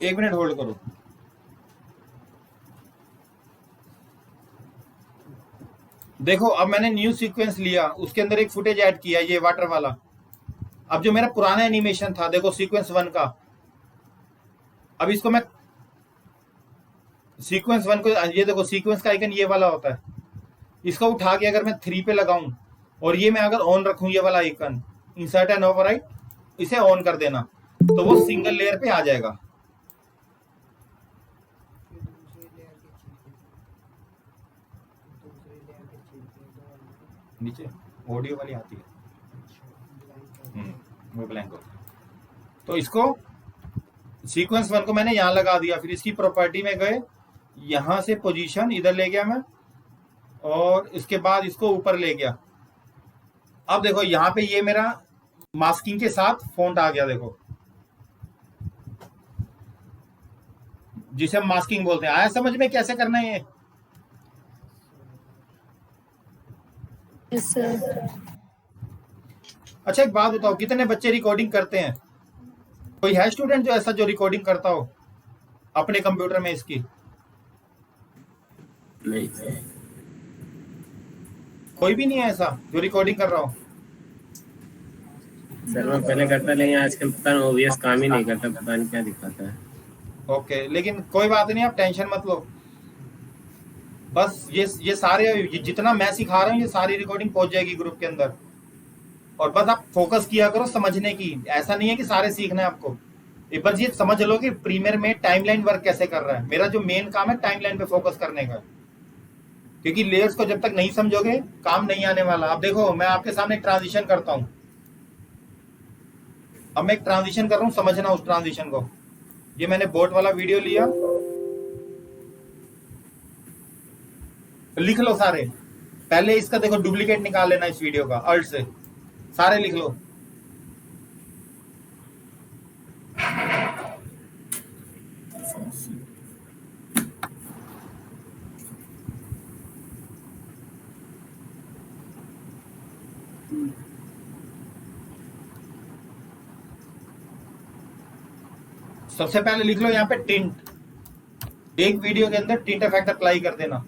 एक मिनट होल्ड करो। देखो अब मैंने न्यू सीक्वेंस लिया, उसके अंदर एक फुटेज ऐड किया, ये वाटर वाला। अब जो मेरा पुराना एनिमेशन था, देखो सीक्वेंस 1 का, अब इसको मैं सीक्वेंस 1 को, ये देखो सीक्वेंस का आइकन ये वाला होता है, इसको उठा के अगर मैं 3 पे लगाऊं और ये मैं अगर ऑन रखूं, ये वाला आइकन इंसर्ट एंड ओवरराइट, इसे ऑन कर देना तो वो सिंगल लेयर पे आ जाएगा। फिर दूसरी लेयर की चीज़ें, दूसरी लेयर की चीज़ें तो अलग। नीचे ऑडियो वाली आती है, अच्छा, ब्लैंक है। वो ब्लैंक होता है। तो इसको सीक्वेंस 1 को मैंने यहाँ लगा दिया, फिर इसकी प्रॉपर्टी में गए, यहां से पोजीशन इधर ले गया मैं, और इसके बाद इसको ऊपर ले गया। अब देखो यहाँ पे ये मेरा मास्किंग के साथ फॉन्ट आ गया, देखो जिसे हम मास्किंग बोलते हैं। आया समझ में कैसे करना है ये? Yes sir. अच्छा एक बात बताओ, कितने बच्चे रिकॉर्डिंग करते हैं? कोई है स्टूडेंट जो ऐसा जो रिकॉर्डिंग करता हो अपने कंप्यूटर में इसकी? नहीं, कोई भी नहीं है ऐसा जो रिकॉर्डिंग कर रहा हो? सर मैं पहले करता, लेकिन आजकल पता नहीं ओबीएस काम ही नहीं करता, पता नहीं क्या दिक्कत है। ओके, लेकिन कोई बात नहीं, आप टेंशन मत लो। बस ये सारे, ये जितना मैं सिखा रहा हूँ, ये सारी रिकॉर्डिंग पहुंच जाएगी ग्रुप के अंदर। और बस आप फोकस किया करो समझने की, ऐसा नहीं है कि सारे सीखना है आपको। एक बार ये समझ लो कि प्रीमियर में टाइमलाइन वर्क कैसे कर रहा है। मेरा जो मेन काम है टाइमलाइन पे फोकस करने का, क्योंकि लेयर्स को जब तक नहीं समझोगे काम नहीं आने वाला। अब देखो मैं आपके सामने ट्रांजिशन करता हूं, अब मैं एक ट्रांजिशन कर रहा हूं, समझना उस ट्रांजिशन को। ये मैंने बोट वाला वीडियो लिया, लिख लो सारे। पहले इसका देखो डुप्लीकेट निकाल लेना इस वीडियो का, अल्ट से सारे लिख लो। सबसे पहले लिख लो यहाँ पे टिंट, एक वीडियो के अंदर टिंट इफेक्ट अप्लाई कर देना,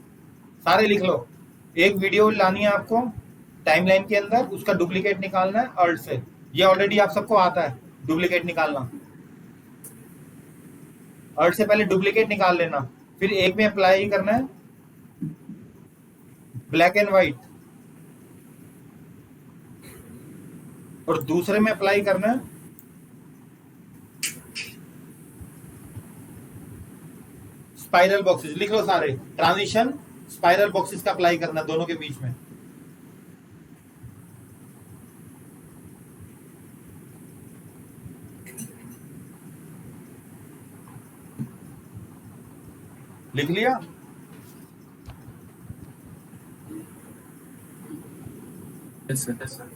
सारे लिख लो। एक वीडियो लानी है आपको टाइमलाइन के अंदर, उसका डुप्लीकेट निकालना है अल्ट से। ये ऑलरेडी आप सबको आता है डुप्लीकेट निकालना, अल्ट से पहले डुप्लीकेट निकाल लेना। फिर एक में अप्लाई करना है ब्लैक एंड व्हाइट, और दूसरे में अप्लाई करना है स्पाइरल बॉक्सेस। लिख लो सारे, ट्रांजिशन स्पाइरल बॉक्सेस का अप्लाई करना दोनों के बीच में। लिख लिया? Yes sir.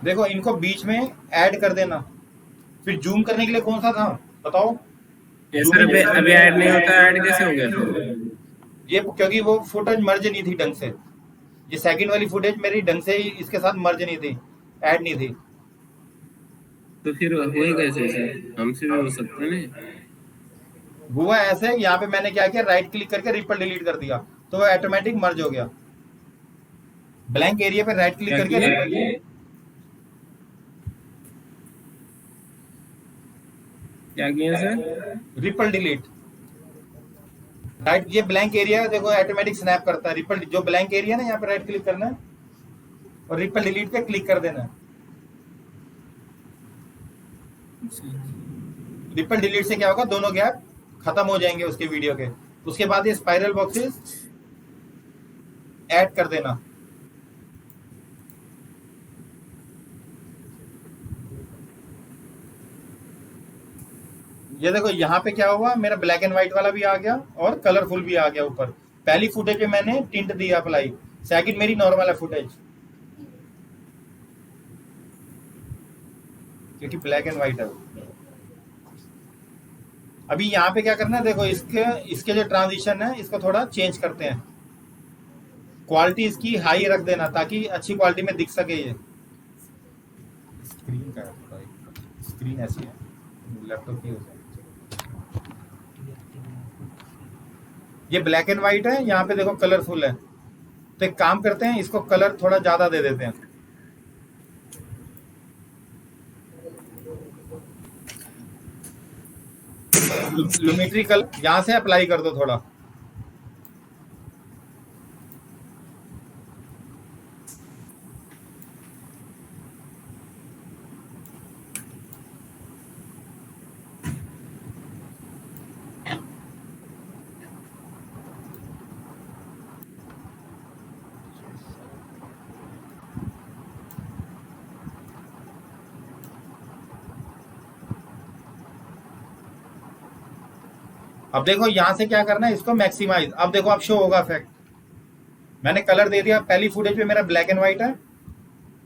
देखो इनको बीच में ऐड कर देना। फिर जूम करने के लिए कौन सा था बताओ? ये सर अभी ऐड नहीं होता, ऐड कैसे हो गया फिर? ये क्योंकि वो फुटेज मर्ज नहीं थी ढंग से, ये सेकंड वाली फुटेज मेरी ढंग से इसके साथ मर्ज नहीं थी, ऐड नहीं थी। तो फिर हुए कैसे सर? हमसे भी हो सकता है ना? हुआ ऐसे, यहाँ पे मैंने क्या किया, राइट क्लिक करके रिपल डिलीट कर दिया तो वो ऑटोमेटिक मर्ज हो गया। ब्लैंक एरिया पे राइट क्लिक करके क्या किया सर? Ripple delete. राइट, ये ब्लैंक एरिया है, देखो ऑटोमेटिक स्नैप करता है। रिपल जो ब्लैंक एरिया ना, यहाँ पे राइट क्लिक करना है और रिपल डिलीट पे क्लिक कर देना है। रिपल डिलीट से क्या होगा, दोनों गैप खत्म हो जाएंगे उसके वीडियो के। उसके बाद ये स्पाइरल बॉक्सेस ऐड कर देना। ये देखो यहाँ पे क्या हुआ, मेरा ब्लैक एंड व्हाइट वाला भी आ गया और कलरफुल भी आ गया ऊपर। पहली फुटेज में मैंने टिंट दिया अप्लाई, सेकंड मेरी नॉर्मल है फुटेज, क्योंकि ब्लैक एंड व्हाइट है। अभी यहाँ पे क्या करना है, देखो इसके जो ट्रांजिशन है इसको थोड़ा चेंज करते हैं। क्वालिटी इसकी हाई रख देना ताकि अच्छी क्वालिटी में दिख सके। ये स्क्रीन का स्क्रीन ऐसी है, लैपटॉप की हो जाए। ये ब्लैक एंड व्हाइट है, यहाँ पे देखो कलरफुल है। तो एक काम करते हैं, इसको कलर थोड़ा ज्यादा दे देते हैं। लुमिट्री कलर यहाँ से अप्लाई कर दो थोड़ा। अब देखो यहाँ से क्या करना है, इसको मैक्सिमाइज। अब देखो अब शो होगा इफेक्ट। मैंने कलर दे दिया। पहली फुटेज पे मेरा ब्लैक एंड व्हाइट है,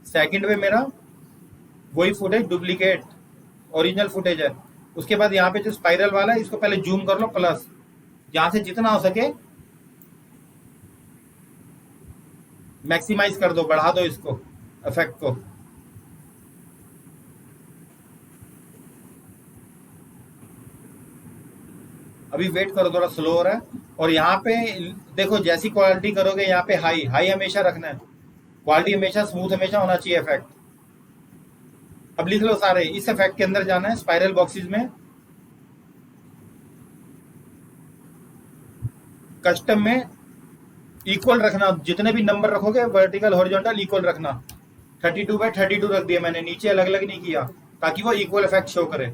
सेकंड पे मेरा वही फुटेज डुप्लीकेट ओरिजिनल फुटेज है। उसके बाद यहाँ पे जो स्पाइरल वाला है इसको पहले जूम कर लो प्लस, यहाँ से जितना हो सके मैक्सिमाइज कर दो, बढ़ा दो इसको इफेक्ट को। अभी वेट करो, थोड़ा स्लो हो रहा है। और यहाँ पे देखो जैसी क्वालिटी करोगे, यहाँ पे हाई हाई हमेशा रखना है, क्वालिटी हमेशा स्मूथ हमेशा होना चाहिए इफेक्ट। अब लिख लो सारे, इस इफेक्ट के अंदर जाना है स्पाइरल बॉक्सेस में, कस्टम में इक्वल रखना। जितने भी नंबर रखोगे वर्टिकल हॉरिजॉन्टल इक्वल रखना। 32/32 रख दिया मैंने, नीचे अलग अलग नहीं किया ताकि वो इक्वल इफेक्ट शो करे।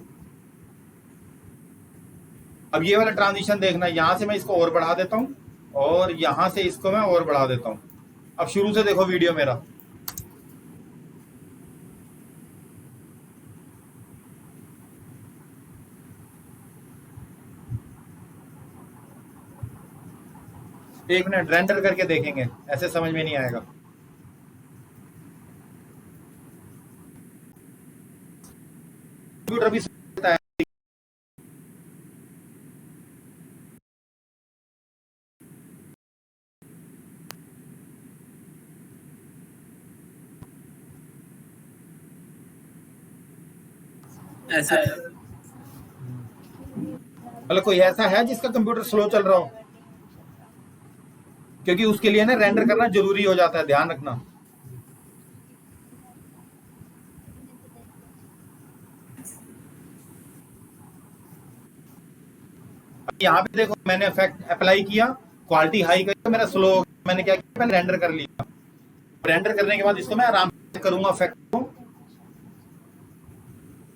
अब ये वाला ट्रांजिशन देखना, यहां से मैं इसको और बढ़ा देता हूं और यहां से इसको मैं और बढ़ा देता हूं। अब शुरू से देखो वीडियो मेरा। एक मिनट रेंडर करके देखेंगे, ऐसे समझ में नहीं आएगा। कंप्यूटर भी है। ऐसा मतलब कोई ऐसा है जिसका कंप्यूटर स्लो चल रहा हो, क्योंकि उसके लिए ना रेंडर करना जरूरी हो जाता है, ध्यान रखना। यहाँ पे देखो मैंने इफेक्ट अप्लाई किया, क्वालिटी हाई करी तो मेरा स्लो हो गया। मैंने क्या किया, मैंने रेंडर कर लिया। रेंडर करने के बाद इसको मैं आराम से करूंगा इफेक्ट को।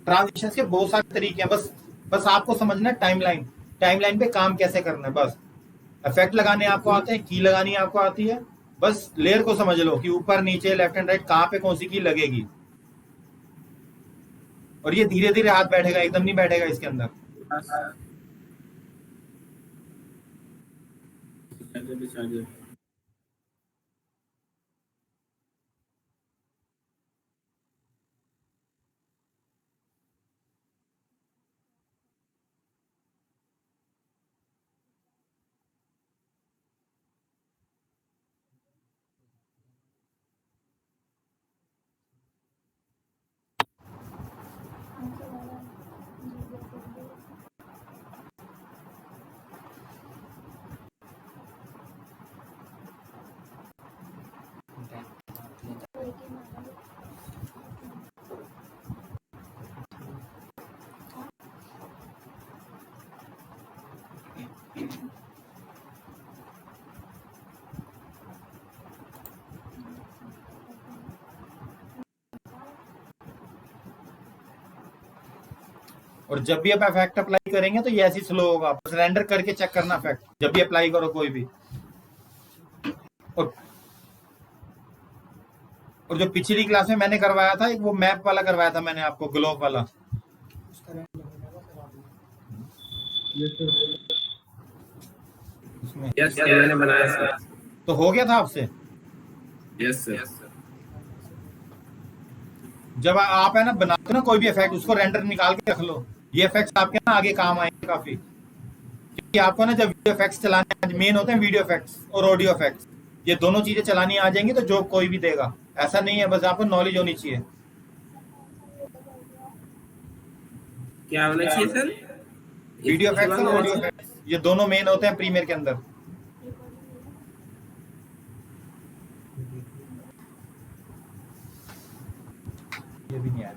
ट्रांजिशन के बहुत सारे तरीके हैं, बस आपको समझना है टाइमलाइन पे काम कैसे करना है। बस इफेक्ट लगाने आपको आते हैं, की लगानी आपको आती है, बस लेयर को समझ लो कि ऊपर नीचे लेफ्ट एंड राइट कहाँ पे कौन सी की लगेगी। और ये धीरे धीरे हाथ बैठेगा, एकदम नहीं बैठेगा इसके अंदर। और जब भी आप इफेक्ट अप्लाई करेंगे तो ये ऐसे स्लो होगा। बस रेंडर करके चेक करना इफेक्ट जब भी अप्लाई करो कोई भी। और और जो पिछली क्लास में मैंने करवाया था, एक वो मैप वाला करवाया था मैंने आपको, ग्लोब वाला। उसका रेंडर हो जाएगा सर आपने। उसमें यस सर, मैंने बनाया सर। तो हो गया था आपसे। Yes sir. जब आप है ना बनाते हो ना कोई भी इफेक्ट, उसको रेंडर निकाल के रख लो। ये इफेक्ट्स आपके ना आगे काम आएंगे काफी, क्योंकि आपको ना जब वीडियो इफेक्ट्स चलाने मेन होते हैं, वीडियो इफेक्ट्स और ऑडियो इफेक्ट्स, ये दोनों चीजें चलानी आ जाएंगी तो जॉब कोई भी देगा। ऐसा नहीं है, बस आपको नॉलेज होनी चाहिए। क्या होना चाहिए सर? वीडियो इफेक्ट्स और ऑडियो इफेक्ट्स, ये दोनों मेन होते हैं प्रीमियर के अंदर। ये भी नहीं आया।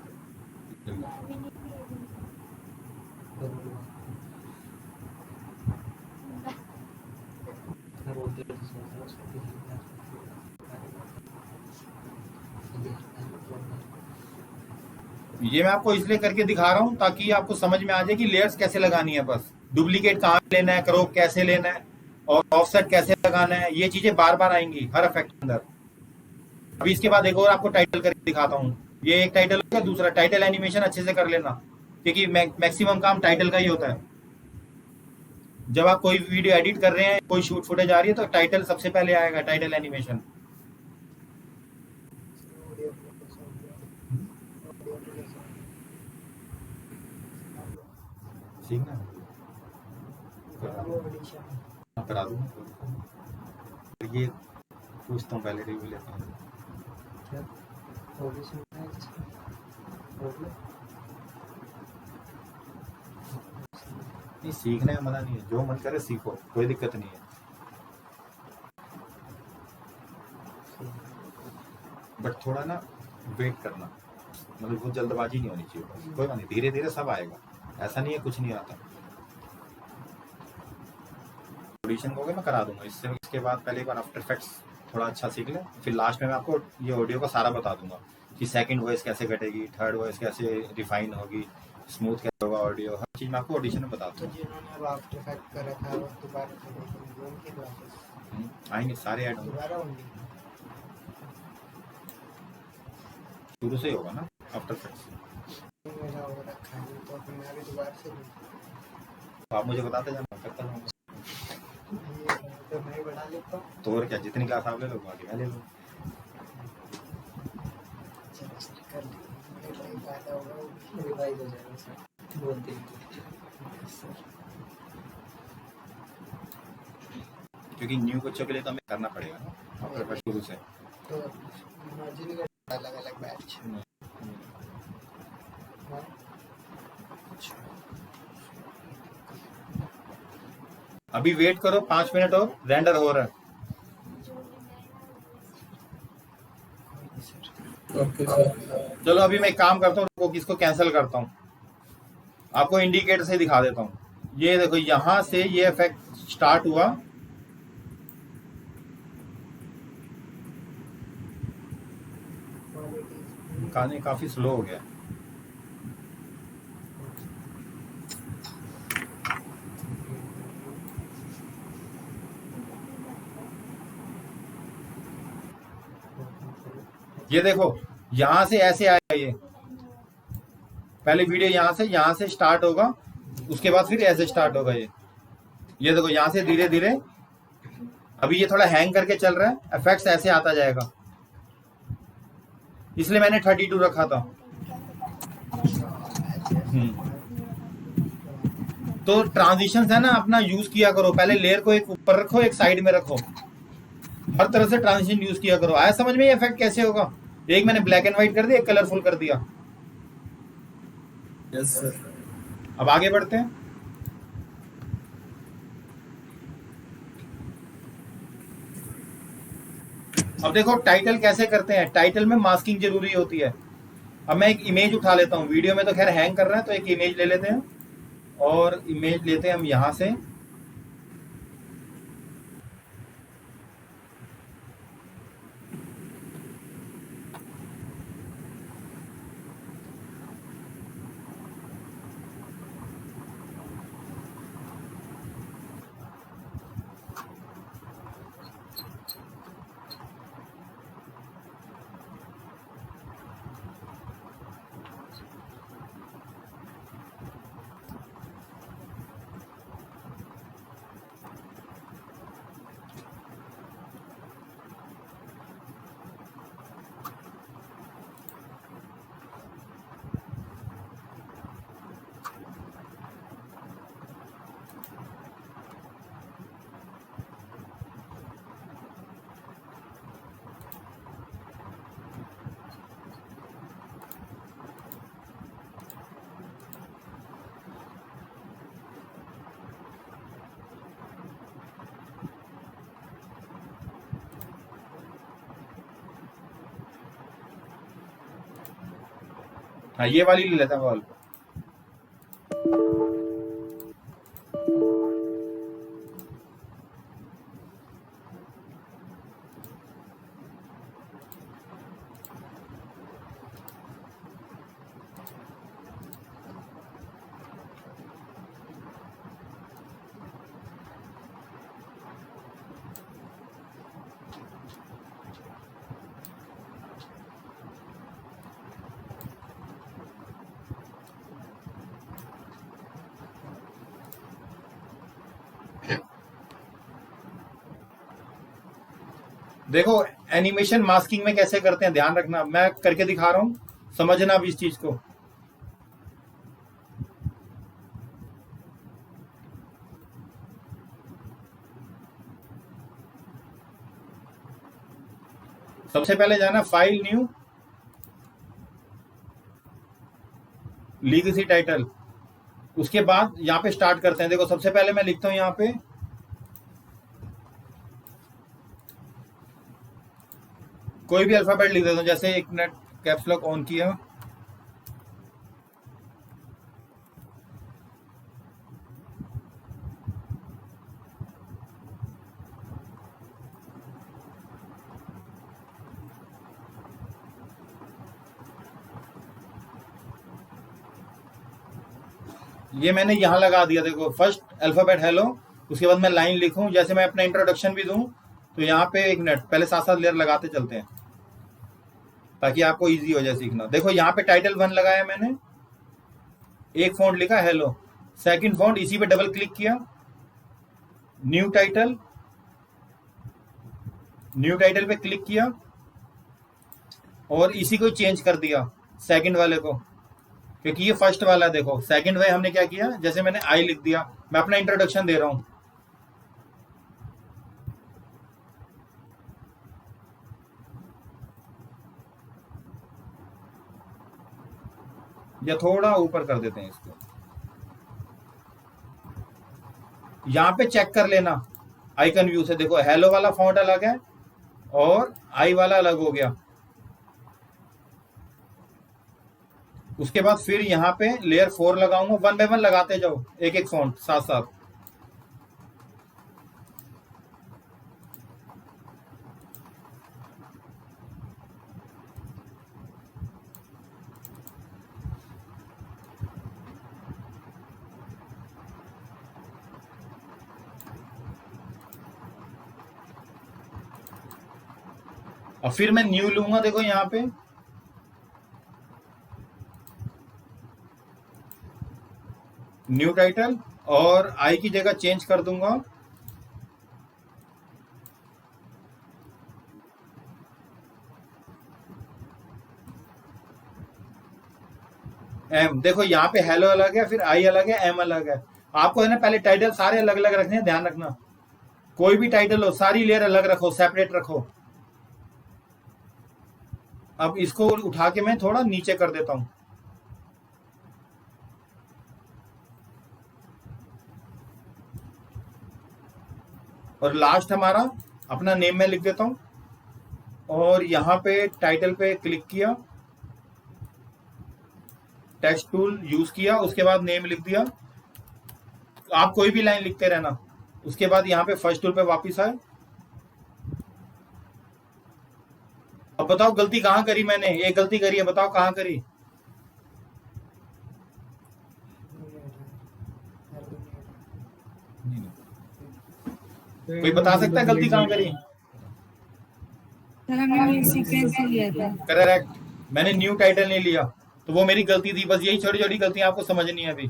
ये मैं आपको इसलिए करके दिखा रहा हूँ ताकि आपको समझ में आ जाए कि लेयर्स कैसे लगानी है। बस डुप्लीकेट कहाँ लेना है, क्रॉप कैसे लेना है और ऑफसेट कैसे लगाना है, ये चीजें बार बार आएंगी हर इफेक्ट के अंदर। अभी इसके बाद एक और आपको टाइटल करके दिखाता हूँ। ये एक टाइटल होगा, दूसरा टाइटल एनिमेशन अच्छे से कर लेना, क्योंकि मैक्सिमम काम टाइटल का ही होता है। जब आप कोई वीडियो एडिट कर रहे हैं, कोई शूट फुटेज आ रही है, तो टाइटल सबसे पहले आएगा, टाइटल एनिमेशन। सीखना करा दूँ। ये पूछता हूँ पहले, रिव्यू लेता हूँ। नहीं, सीखने में मना नहीं है, जो मन करे सीखो, कोई दिक्कत नहीं है। बट थोड़ा ना वेट करना, मतलब वो जल्दबाजी नहीं होनी चाहिए। कोई बात नहीं, धीरे धीरे सब आएगा, ऐसा नहीं है कुछ नहीं आता। ऑडिशन हो गया, मैं करा दूंगा इससे। इसके बाद पहले एक बार आफ्टर इफेक्ट्स थोड़ा अच्छा सीख ले, फिर लास्ट में मैं आपको ये ऑडियो का सारा बता दूंगा कि सेकंड वॉइस कैसे घटेगी, थर्ड वॉइस कैसे रिफाइन होगी, स्मूथ कैसे होगा ऑडियो, हर चीज मैं आपको ऑडिशन में बता तो दूंगा। जिन्होंने अब आफ्टर इफेक्ट कर रखा है वो दोबारा से देखेंगे उनकी क्लासेस आएंगे सारे ऐड होंगे, दोबारा होंगी। शुरू से ही होगा ना आफ्टर इफेक्ट्स। मेरा हो रखा है तो फिर मैं भी दोबारा से तो आप मुझे बताते जाना, करता रहूँगा। ये तो मैं ही बढ़ा लेता हूँ। तो और क्या, जितनी क्लास आप ले लो बाकी मैं ले लूँ। चलो सर कर लीजिए, मेरा ही फायदा होगा, वो भी रिवाइज हो जाएगा सर। बोलते ही सर क्योंकि न्यू बच्चों के लिए तो हमें करना पड़ेगा ना आफ्टर इफेक्ट शुरू से। तो इमेजिन कर अलग अलग बैच। अभी वेट करो 5 मिनट और, रेंडर हो रहा है। Okay sir. चलो अभी मैं एक काम करता हूँ, इसको कैंसिल करता हूँ, आपको इंडिकेटर से दिखा देता हूँ। ये देखो, यहाँ से ये इफेक्ट स्टार्ट हुआ, गाने काफी स्लो हो गया। ये देखो, यहां से ऐसे आएगा, ये पहले वीडियो यहाँ से स्टार्ट होगा, उसके बाद फिर ऐसे स्टार्ट होगा। ये देखो, यहाँ से धीरे धीरे, अभी ये थोड़ा हैंग करके चल रहा है, इफेक्ट्स ऐसे आता जाएगा, इसलिए मैंने 32 रखा था। तो ट्रांजिशंस है ना, अपना यूज किया करो। पहले लेयर को एक ऊपर रखो, एक साइड में रखो, हर तरह से ट्रांजिशन यूज किया करो। आया समझ में ये इफेक्ट कैसे होगा? एक मैंने ब्लैक एंड व्हाइट कर दिया, एक कलरफुल कर दिया। Yes sir. अब आगे बढ़ते हैं। अब देखो टाइटल कैसे करते हैं। टाइटल में मास्किंग जरूरी होती है। अब मैं एक इमेज उठा लेता हूँ, वीडियो में तो खैर हैंग कर रहा है, तो एक इमेज ले लेते हैं, और इमेज लेते हैं हम यहां से। हाँ ये वाली ले लेता है वॉल। देखो एनिमेशन मास्किंग में कैसे करते हैं, ध्यान रखना, मैं करके दिखा रहा हूं, समझना अब इस चीज को। सबसे पहले जाना फाइल, न्यू, लीगेसी टाइटल, उसके बाद यहां पे स्टार्ट करते हैं। देखो सबसे पहले मैं लिखता हूं यहां पे कोई भी अल्फाबेट लिख देता हूं, जैसे एक मिनट कैप्स लॉक ऑन किया, ये मैंने यहां लगा दिया। देखो फर्स्ट अल्फाबेट हेलो, उसके बाद मैं लाइन लिखूं, जैसे मैं अपना इंट्रोडक्शन भी दूं तो यहाँ पे एक मिनट पहले साथ साथ लेयर लगाते चलते हैं ताकि आपको इजी हो जाए सीखना। देखो यहाँ पे टाइटल 1 लगाया मैंने, एक फॉन्ट लिखा हेलो, सेकंड फॉन्ट इसी पे डबल क्लिक किया, न्यू टाइटल, न्यू टाइटल पे क्लिक किया और इसी को चेंज कर दिया सेकंड वाले को, क्योंकि ये फर्स्ट वाला है। देखो सेकंड में हमने क्या किया, जैसे मैंने आई लिख दिया, मैं अपना इंट्रोडक्शन दे रहा हूं, या थोड़ा ऊपर कर देते हैं इसको। यहां पे चेक कर लेना आइकन व्यू से, देखो हेलो वाला फॉन्ट अलग है और आई वाला अलग हो गया। उसके बाद फिर यहाँ पे लेयर 4 लगाऊंगा, 1 बाय 1 लगाते जाओ एक एक फॉन्ट साथ साथ। और फिर मैं न्यू लूंगा, देखो यहाँ पे न्यू टाइटल और आई की जगह चेंज कर दूंगा एम। देखो यहाँ पे हेलो अलग है, फिर आई अलग है, एम अलग है। आपको है ना पहले टाइटल सारे अलग अलग रखने हैं, ध्यान रखना, कोई भी टाइटल हो सारी लेयर अलग रखो, सेपरेट रखो। अब इसको उठा के मैं थोड़ा नीचे कर देता हूं, और लास्ट हमारा अपना नेम में लिख देता हूं, और यहां पे टाइटल पे क्लिक किया, टेक्स्ट टूल यूज किया, उसके बाद नेम लिख दिया। आप कोई भी लाइन लिखते रहना, उसके बाद यहां पे फर्स्ट टूल पे वापस आए। अब बताओ गलती कहां करी मैंने, एक गलती करी है, बताओ कहां करी। कोई बता सकता है गलती कहां करी? सर हमने सीक्वेंस लिया था। करेक्ट, मैंने न्यू टाइटल नहीं लिया, तो वो मेरी गलती थी। बस यही छोटी छोटी गलतियां आपको समझनी है। अभी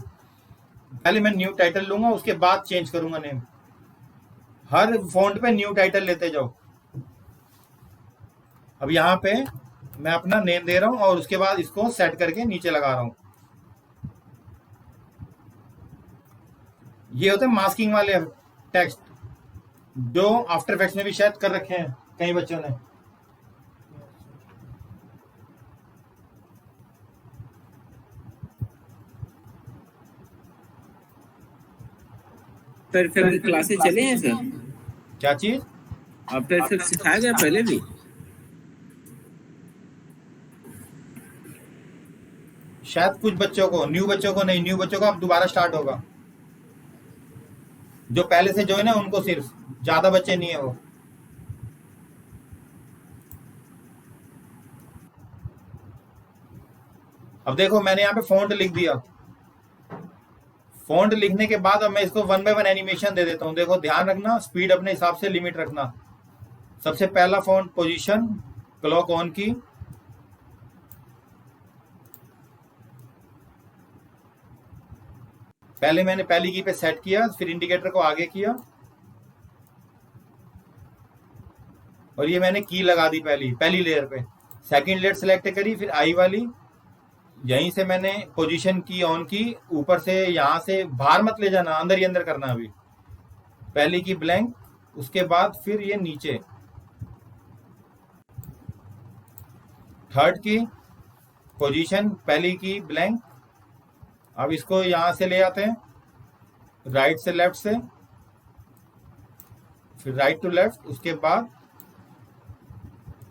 पहले मैं न्यू टाइटल लूंगा, उसके बाद चेंज करूंगा नेम। हर फॉन्ट पे न्यू टाइटल लेते जाओ। अब यहाँ पे मैं अपना नेम दे रहा हूं और उसके बाद इसको सेट करके नीचे लगा रहा हूं। ये होते हैं मास्किंग वाले टेक्स्ट, जो आफ्टर इफेक्ट्स में भी शायद कर रखे हैं कई बच्चों ने। आफ्टर इफेक्ट की क्लासेस चले हैं सर? क्या चीज? आफ्टर इफेक्ट सिखाया गया पहले भी? शायद कुछ बच्चों को, न्यू बच्चों को नहीं, न्यू बच्चों का अब दोबारा स्टार्ट होगा। जो पहले से ज्वाइन है उनको सिर्फ, ज्यादा बच्चे नहीं है वो। अब देखो मैंने यहाँ पे फॉन्ट लिख दिया। फॉन्ट लिखने के बाद अब मैं इसको 1 बाय 1 एनिमेशन दे देता हूँ। देखो ध्यान रखना, स्पीड अपने हिसाब से लिमिट रखना। सबसे पहला फॉन्ट पोजीशन क्लॉक ऑन की, पहले मैंने पहली की पे सेट किया, फिर इंडिकेटर को आगे किया और ये मैंने की लगा दी पहली लेयर पे। सेकंड लेयर सेलेक्ट करी, फिर आई वाली, यहीं से मैंने पोजीशन की ऑन की, ऊपर से यहां से बाहर मत ले जाना, अंदर ही अंदर करना। अभी पहली की ब्लैंक, उसके बाद फिर ये नीचे थर्ड की पोजीशन, पहली की ब्लैंक। अब इसको यहां से ले आते हैं, राइट से लेफ्ट से, फिर राइट टू लेफ्ट। उसके बाद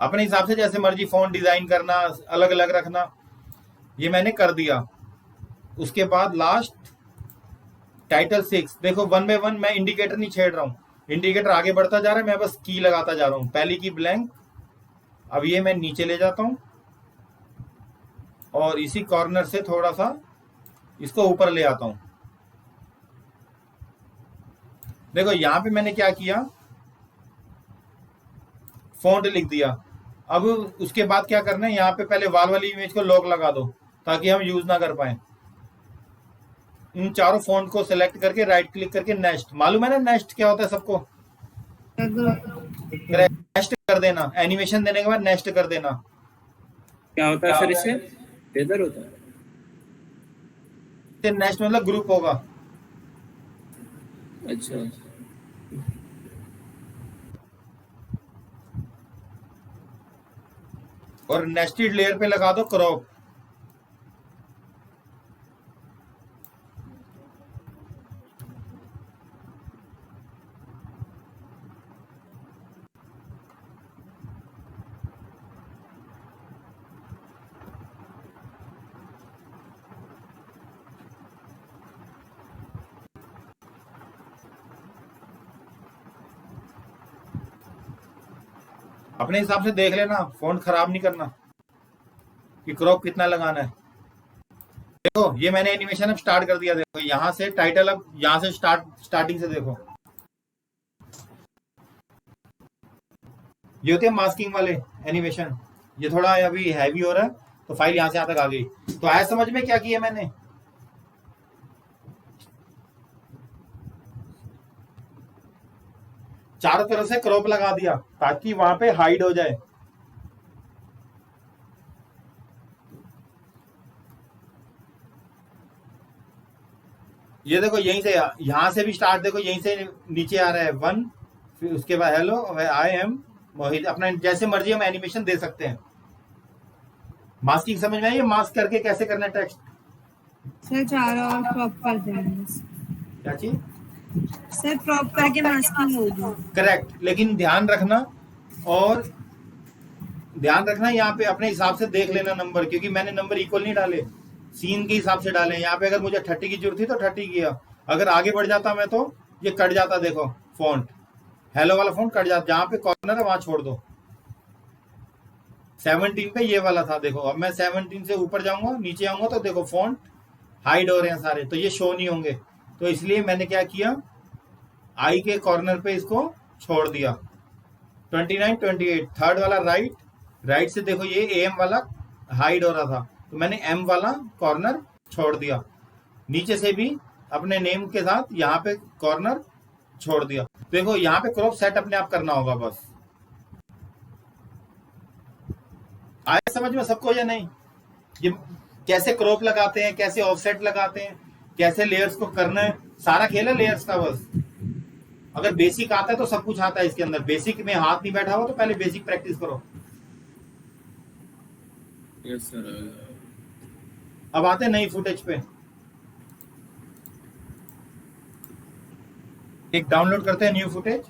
अपने हिसाब से जैसे मर्जी फॉन्ट डिजाइन करना, अलग अलग रखना, ये मैंने कर दिया। उसके बाद लास्ट टाइटल 6। देखो 1 बाय 1 मैं इंडिकेटर नहीं छेड़ रहा हूं, इंडिकेटर आगे बढ़ता जा रहा है, मैं बस की लगाता जा रहा हूं। पहली की ब्लैंक, अब ये मैं नीचे ले जाता हूं और इसी कॉर्नर से थोड़ा सा इसको ऊपर ले आता हूं। देखो यहां पे मैंने क्या किया, फॉन्ट लिख दिया। अब उसके बाद क्या करना है, यहाँ पे पहले वाल वाली इमेज को लॉक लगा दो ताकि हम यूज ना कर पाए। इन चारों फॉन्ट को सिलेक्ट करके राइट क्लिक करके नेक्स्ट, मालूम है ना नेक्स्ट क्या होता है सबको? नेक्स्ट कर देना, एनिमेशन देने के बाद नेक्स्ट कर देना। क्या होता है सर इससे? फेदर होता है? नेक्स्ट मतलब ग्रुप होगा। अच्छा, और नेस्टेड लेयर पे लगा दो क्रॉप। अपने हिसाब से देख लेना, फॉन्ट खराब नहीं करना कि क्रॉप कितना लगाना है। देखो ये मैंने एनिमेशन अब स्टार्ट कर दिया। देखो यहां से टाइटल, अब यहां से स्टार्टिंग से देखो, ये होते हैं मास्किंग वाले एनिमेशन। ये थोड़ा अभी हैवी हो रहा है तो फाइल यहां से यहां तक आ गई। तो आया समझ में क्या किया मैंने? चारों तरफ से क्रॉप लगा दिया ताकि वहां पे हाइड हो जाए। ये देखो यहीं से, यहां से भी स्टार्ट, देखो यहीं से नीचे आ रहा है 1, फिर उसके बाद हेलो आई एम मोहित। अपना जैसे मर्जी हम एनिमेशन दे सकते हैं। मास्किंग समझ में आई? मास्क करके कैसे करना है टेक्स्ट? सर चारों और क्रॉप कर देंगे। क्या चीज? सर क्रॉप करके मास्किंग होगी। करेक्ट, लेकिन ध्यान रखना, और ध्यान रखना यहाँ पे अपने हिसाब से देख लेना नंबर, क्योंकि मैंने नंबर इक्वल नहीं डाले, सीन के हिसाब से डाले। यहाँ पे अगर मुझे 30 की जरूरत थी तो 30 किया, अगर आगे बढ़ जाता मैं तो ये कट जाता। देखो फॉन्ट, हेलो वाला फॉन्ट कट जाता, जहां पे कॉर्नर है वहां छोड़ दो। 17 पे ये वाला था, देखो अब मैं 17 से ऊपर जाऊंगा, नीचे आऊंगा तो देखो फॉन्ट हाइड हो रहे हैं सारे, तो ये शो नहीं होंगे। तो इसलिए मैंने क्या किया, आई के कॉर्नर पे इसको छोड़ दिया। 29, 28, थर्ड वाला राइट से देखो ये एम वाला हाइड हो रहा था, तो मैंने एम वाला कॉर्नर छोड़ दिया। नीचे से भी अपने नेम के साथ यहाँ पे कॉर्नर छोड़ दिया। देखो यहाँ पे क्रॉप सेट अपने आप करना होगा बस। आया समझ में सबको या नहीं? ये कैसे क्रॉप लगाते हैं, कैसे ऑफसेट लगाते हैं, कैसे लेयर्स को करना है, सारा खेल है लेयर्स का बस। अगर बेसिक आता है तो सब कुछ आता है इसके अंदर। बेसिक में हाथ नहीं बैठा हुआ तो पहले बेसिक प्रैक्टिस करो। Yes sir. अब आते हैं नई फुटेज पे। एक डाउनलोड करते हैं न्यू फुटेज।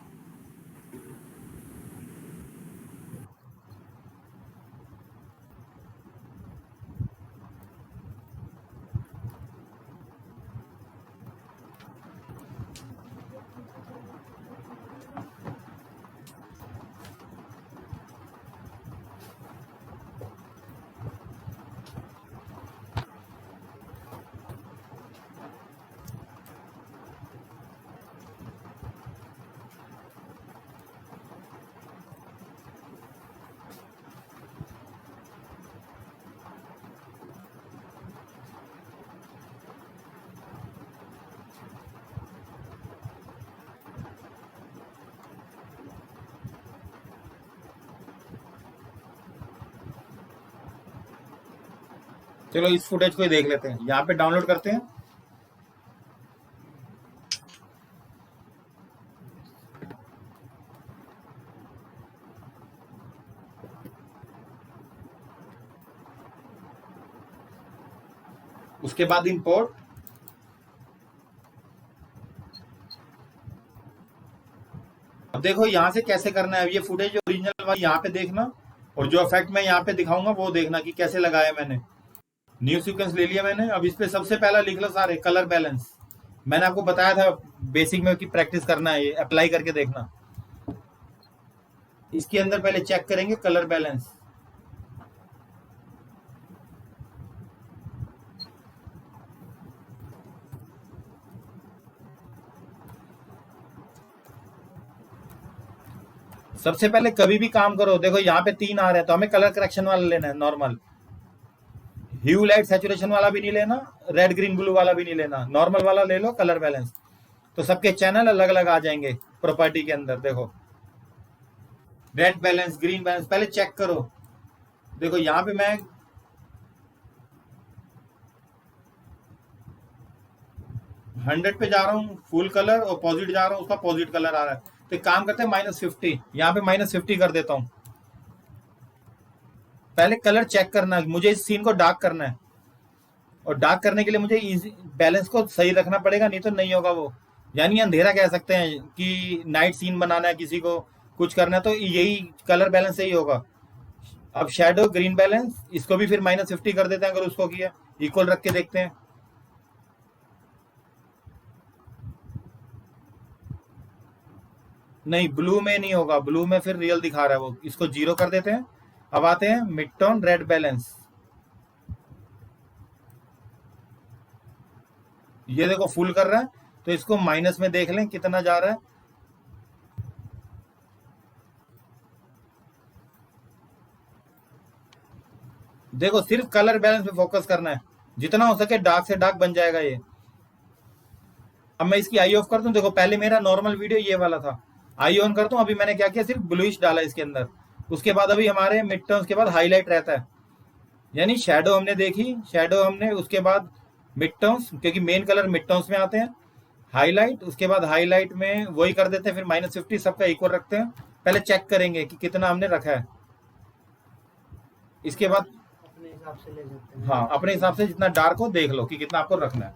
चलो इस फुटेज को ही देख लेते हैं, यहाँ पे डाउनलोड करते हैं। उसके बाद इंपोर्ट, अब देखो यहाँ से कैसे करना है। ये फुटेज ओरिजिनल वाली यहाँ पे देखना, और जो इफेक्ट मैं यहाँ पे दिखाऊंगा वो देखना कि कैसे लगाया मैंने। न्यू सीक्वेंस ले लिया मैंने। अब इस पे सबसे पहला लिख लो सारे कलर बैलेंस। मैंने आपको बताया था बेसिक में कि प्रैक्टिस करना है, ये अप्लाई करके देखना। इसके अंदर पहले चेक करेंगे कलर बैलेंस। सबसे पहले कभी भी काम करो, देखो यहाँ पे 3 आ रहे हैं तो हमें कलर करेक्शन वाला लेना है, नॉर्मल। ह्यू लाइट सैचुरेशन वाला भी नहीं लेना, रेड ग्रीन ब्लू वाला भी नहीं लेना, नॉर्मल वाला ले लो कलर बैलेंस। तो सबके चैनल अलग अलग आ जाएंगे प्रॉपर्टी के अंदर। देखो रेड बैलेंस, ग्रीन बैलेंस, पहले चेक करो। देखो यहाँ पे मैं 100 पे जा रहा हूँ फुल कलर, और पॉजिट जा रहा हूँ उसका पॉजिट कलर आ रहा है। तो काम करते हैं -50, यहाँ पे -50 कर देता हूँ। पहले कलर चेक करना है, मुझे इस सीन को डार्क करना है, और डार्क करने के लिए मुझे बैलेंस को सही रखना पड़ेगा, नहीं तो नहीं होगा वो। यानी अंधेरा कह सकते हैं कि नाइट सीन बनाना है, किसी को कुछ करना है तो यही कलर बैलेंस सही होगा। अब शेडो ग्रीन बैलेंस, इसको भी फिर -50 कर देते हैं अगर उसको किया, इक्वल रख के देखते हैं। नहीं ब्लू में नहीं होगा, ब्लू में फिर रियल दिखा रहा है वो, इसको 0 कर देते हैं। अब आते हैं मिड टोन रेड बैलेंस। ये देखो फुल कर रहा है, तो इसको माइनस में देख लें कितना जा रहा है। देखो सिर्फ कलर बैलेंस पे फोकस करना है, जितना हो सके डार्क से डार्क बन जाएगा ये। अब मैं इसकी आई ऑफ करता हूँ। देखो पहले मेरा नॉर्मल वीडियो ये वाला था, आई ऑन करता हूँ। अभी मैंने क्या किया, सिर्फ ब्लूइश डाला इसके अंदर। उसके बाद अभी हमारे मिड टर्म्स के बाद हाईलाइट रहता है, यानी शेडो हमने देखी, शेडो हमने, उसके बाद मिड टर्म्स, क्योंकि मेन कलर मिड टर्म्स में आते हैं, हाईलाइट, उसके बाद हाईलाइट में वही कर देते हैं, फिर -50 सबका इक्वल रखते हैं। पहले चेक करेंगे कि कितना हमने रखा है, इसके बाद अपने हिसाब से ले सकते हैं। हाँ अपने हिसाब से जितना डार्क हो देख लो कि कितना आपको रखना है।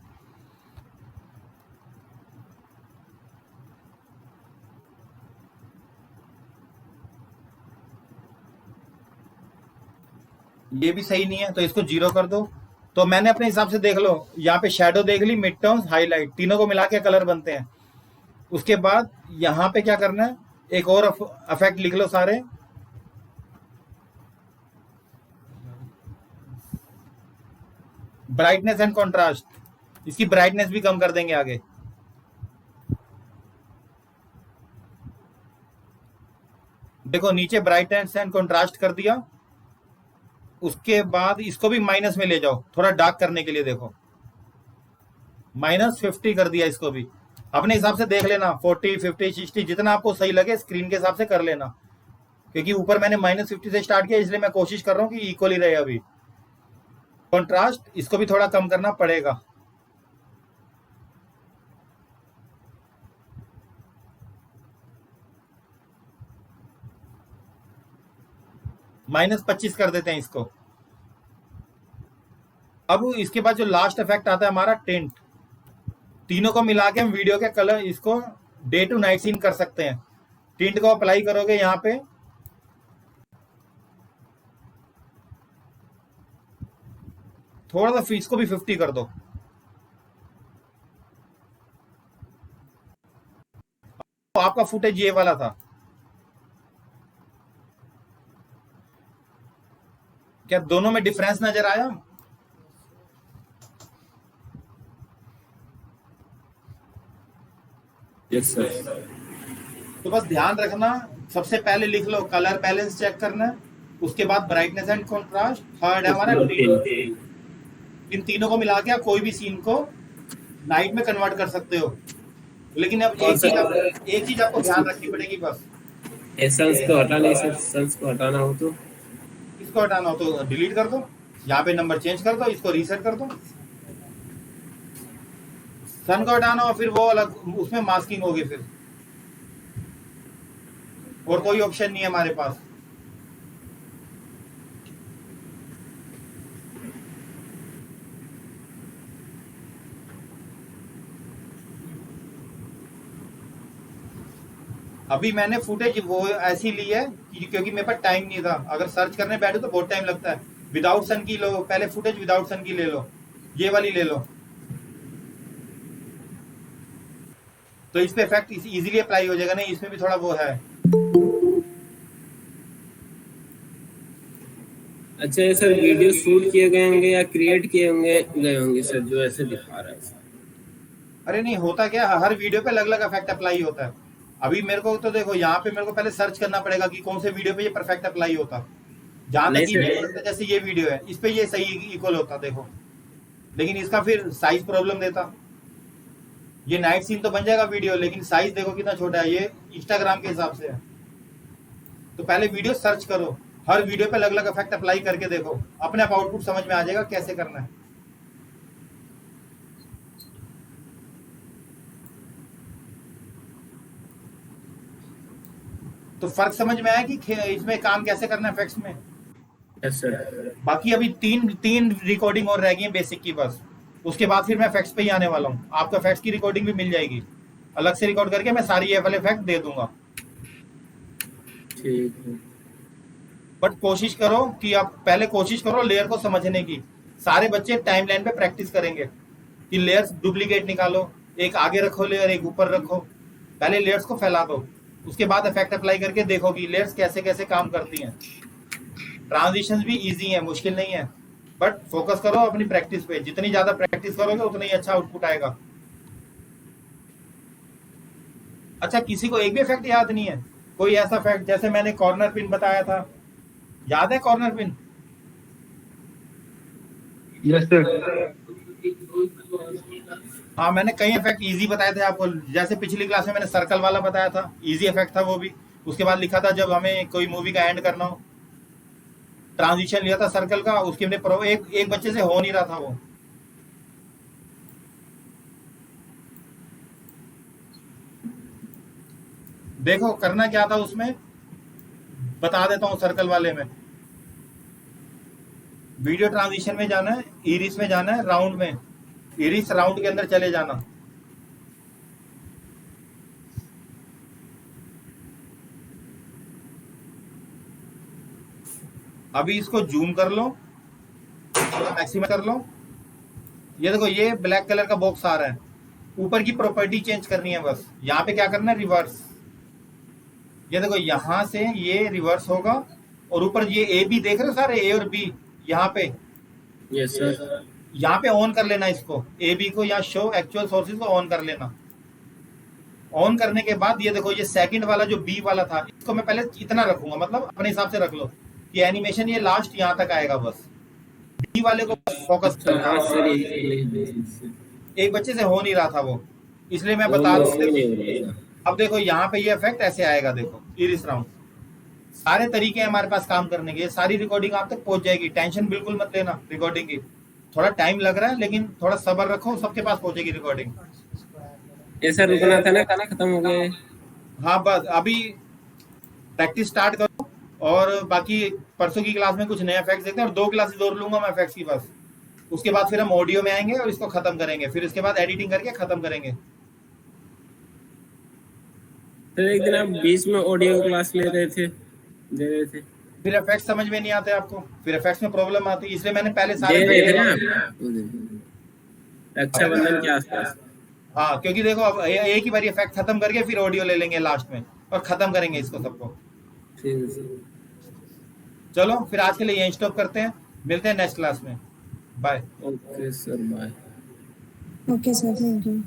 ये भी सही नहीं है तो इसको 0 कर दो। तो मैंने अपने हिसाब से देख लो, यहाँ पे शेडो देख ली, मिड टर्म्स, हाईलाइट, तीनों को मिला के कलर बनते हैं। उसके बाद यहाँ पे क्या करना है, एक और इफेक्ट लिख लो सारे। ब्राइटनेस एंड कंट्रास्ट, इसकी ब्राइटनेस भी कम कर देंगे आगे। देखो नीचे ब्राइटनेस एंड कंट्रास्ट कर दिया। उसके बाद इसको भी माइनस में ले जाओ थोड़ा डार्क करने के लिए। देखो -50 कर दिया, इसको भी अपने हिसाब से देख लेना, 40, 50, 60 जितना आपको सही लगे स्क्रीन के हिसाब से कर लेना, क्योंकि ऊपर मैंने -50 से स्टार्ट किया, इसलिए मैं कोशिश कर रहा हूँ कि इक्वल ही रहे। अभी कंट्रास्ट इसको भी थोड़ा कम करना पड़ेगा। -25 कर देते हैं इसको। अब इसके बाद जो लास्ट इफेक्ट आता है हमारा टिंट, तीनों को मिला के हम वीडियो के कलर इसको डे टू नाइट सीन कर सकते हैं। टिंट को अप्लाई करोगे यहाँ पे, थोड़ा सा इसको भी 50 कर दो। तो आपका फुटेज ये वाला था, क्या दोनों में डिफरेंस नजर आया? Yes sir. तो बस ध्यान रखना, सबसे पहले लिख लो कलर बैलेंस चेक करना है, उसके बाद ब्राइटनेस एंड कंट्रास्ट, थर्ड है हमारा टिंट। इन तीनों को मिला के आप कोई भी सीन को नाइट में कन्वर्ट कर सकते हो। लेकिन अब एक चीज आपको ध्यान रखनी पड़ेगी बस, एसेंस को हटा ले सर, एसेंस को हटाना हो तो इसको हटाना हो तो डिलीट कर दो। यहाँ पे नंबर चेंज कर दो, इसको रीसेट कर दो, सन को हटाना और फिर वो अलग उसमें मास्किंग होगी फिर, और कोई ऑप्शन नहीं है हमारे पास। अभी मैंने फुटेज वो ऐसी ली है क्योंकि मेरे पास टाइम नहीं था, अगर सर्च करने बैठो तो बहुत टाइम लगता है। विदाउट सन की लो, पहले फुटेज विदाउट सन की ले लो, ये वाली ले लो, तो इस पे इफेक्ट इजीली अप्लाई हो जाएगा। नहीं इसमें भी थोड़ा वो है। अच्छा ये सर वीडियो शूट किए गए होंगे या क्रिएट किए गए होंगे सर, जो ऐसे दिखा रहा है? अरे नहीं, होता क्या हर वीडियो पे अलग अलग इफेक्ट अप्लाई होता है। अभी मेरे को तो देखो यहाँ पे मेरे को पहले सर्च करना पड़ेगा कि कौन से वीडियो पे ये परफेक्ट अप्लाई होता। जहां नहीं तक सर। जैसे ये वीडियो है इस पे ये सही इक्वल होता देखो, लेकिन इसका फिर साइज प्रॉब्लम देता। ये नाइट सीन तो बन जाएगा वीडियो, लेकिन साइज देखो कितना छोटा है, ये इंस्टाग्राम के हिसाब से है। तो पहले वीडियो सर्च करो, हर वीडियो पे अलग अलग इफेक्ट अप्लाई करके देखो, अपने आप आउटपुट समझ में आ जाएगा कैसे करना है। तो फर्क समझ में आया कि इसमें काम कैसे करना है इफेक्ट्स में। Yes sir. बाकी अभी तीन रिकॉर्डिंग और रह गई है बेसिक की बस, उसके बाद फिर मैं इफेक्ट्स पे ही आने वाला हूँ। आपको इफेक्ट्स की रिकॉर्डिंग भी मिल जाएगी, अलग से रिकॉर्ड करके मैं सारी ये वाले इफेक्ट दे दूंगा। ठीक है। बट कोशिश करो कि आप पहले कोशिश करो लेयर को समझने की। सारे बच्चे टाइमलाइन पे प्रैक्टिस करेंगे कि लेयर्स डुप्लीकेट निकालो, एक आगे रखो लेयर, एक ऊपर रखो, पहले लेयर्स को फैला दो, उसके बाद इफेक्ट अप्लाई करके देखो कि लेयर्स कैसे कैसे काम करती हैं। ट्रांजिशंस भी इजी है, मुश्किल नहीं है, बट फोकस करो अपनी प्रैक्टिस पे। जितनी ज्यादा प्रैक्टिस करोगे उतना ही अच्छा आउटपुट आएगा। अच्छा किसी को एक भी इफेक्ट याद नहीं है? कोई ऐसा इफेक्ट जैसे मैंने कॉर्नर पिन बताया था, याद है कॉर्नर पिन? Yes sir. हाँ मैंने कई इफेक्ट इजी बताए थे आपको, जैसे पिछली क्लास में मैंने सर्कल वाला बताया था, इजी इफेक्ट था वो भी। उसके बाद लिखा था जब हमें कोई मूवी का एंड करना हो, ट्रांजिशन लिया था सर्कल का, उसके हमने एक बच्चे से हो नहीं रहा था वो। देखो करना क्या था उसमें, बता देता हूँ। सर्कल वाले में वीडियो ट्रांजिशन में जाना है, इरिस में जाना है, राउंड में, इरिस राउंड के अंदर चले जाना। अभी इसको जूम कर लो, मैक्सिमम कर लो। ये देखो ये ब्लैक कलर का बॉक्स आ रहा है, ऊपर की प्रॉपर्टी चेंज करनी है बस। यहाँ पे क्या करना है, रिवर्स। ये देखो यहाँ से ये रिवर्स होगा, और ऊपर ये ए बी देख रहे हो सारे, ए और बी यहाँ पे। Yes sir. यहाँ पे ऑन कर लेना इसको, ए बी को, यहाँ शो एक्चुअल सोर्सेज को ऑन कर लेना। ऑन करने के बाद ये देखो ये सेकंड वाला जो बी वाला था, इसको मैं पहले इतना रखूंगा, मतलब अपने हिसाब से रख लो कि एनिमेशन ये लास्ट यहाँ तक आएगा बस। बी वाले को फोकस करना। हाँ सर। एक बच्चे से हो नहीं रहा था वो, इसलिए मैं बता दूं। अब देखो यहाँ पे ये इफेक्ट ऐसे आएगा, देखो इरिस राउंड। सारे तरीके हैं हमारे पास काम करने के, सारी रिकॉर्डिंग आप तक पहुंच जाएगी, टेंशन बिल्कुल मत लेना रिकॉर्डिंग की। थोड़ा टाइम लग रहा है लेकिन थोड़ा सब्र रखो, सबके पास पहुंचेगी रिकॉर्डिंग। ये सर रुकना था ना, खाना खत्म हो गए। हाँ बस अभी प्रैक्टिस स्टार्ट करो, और बाकी परसों की क्लास में कुछ नए इफेक्ट्स देखते हैं, और 2 क्लासेस और लूंगा मैं इफेक्ट्स की बस। उसके बाद फिर हम ऑडियो में आएंगे और इसको खत्म करेंगे, फिर इसके बाद एडिटिंग करके खत्म करेंगे। सर एक दिन आप बीच में ऑडियो क्लास ले रहे थे, दे रहे थे, फिर इफेक्ट्स समझ में नहीं आते आपको, फिर इफेक्ट्स में प्रॉब्लम आती है, इसलिए मैंने पहले दे सारे रहे थे ना रक्षाबंधन के आसपास। हाँ क्योंकि देखो अब एक ही बार इफेक्ट खत्म करके फिर ऑडियो ले लेंगे लास्ट में, और खत्म करेंगे इसको सबको। ठीक है सर। चलो फिर आज के लिए यहीं स्टॉप करते हैं, मिलते हैं नेक्स्ट क्लास में। Bye. Okay sir, bye. Okay sir, thank you.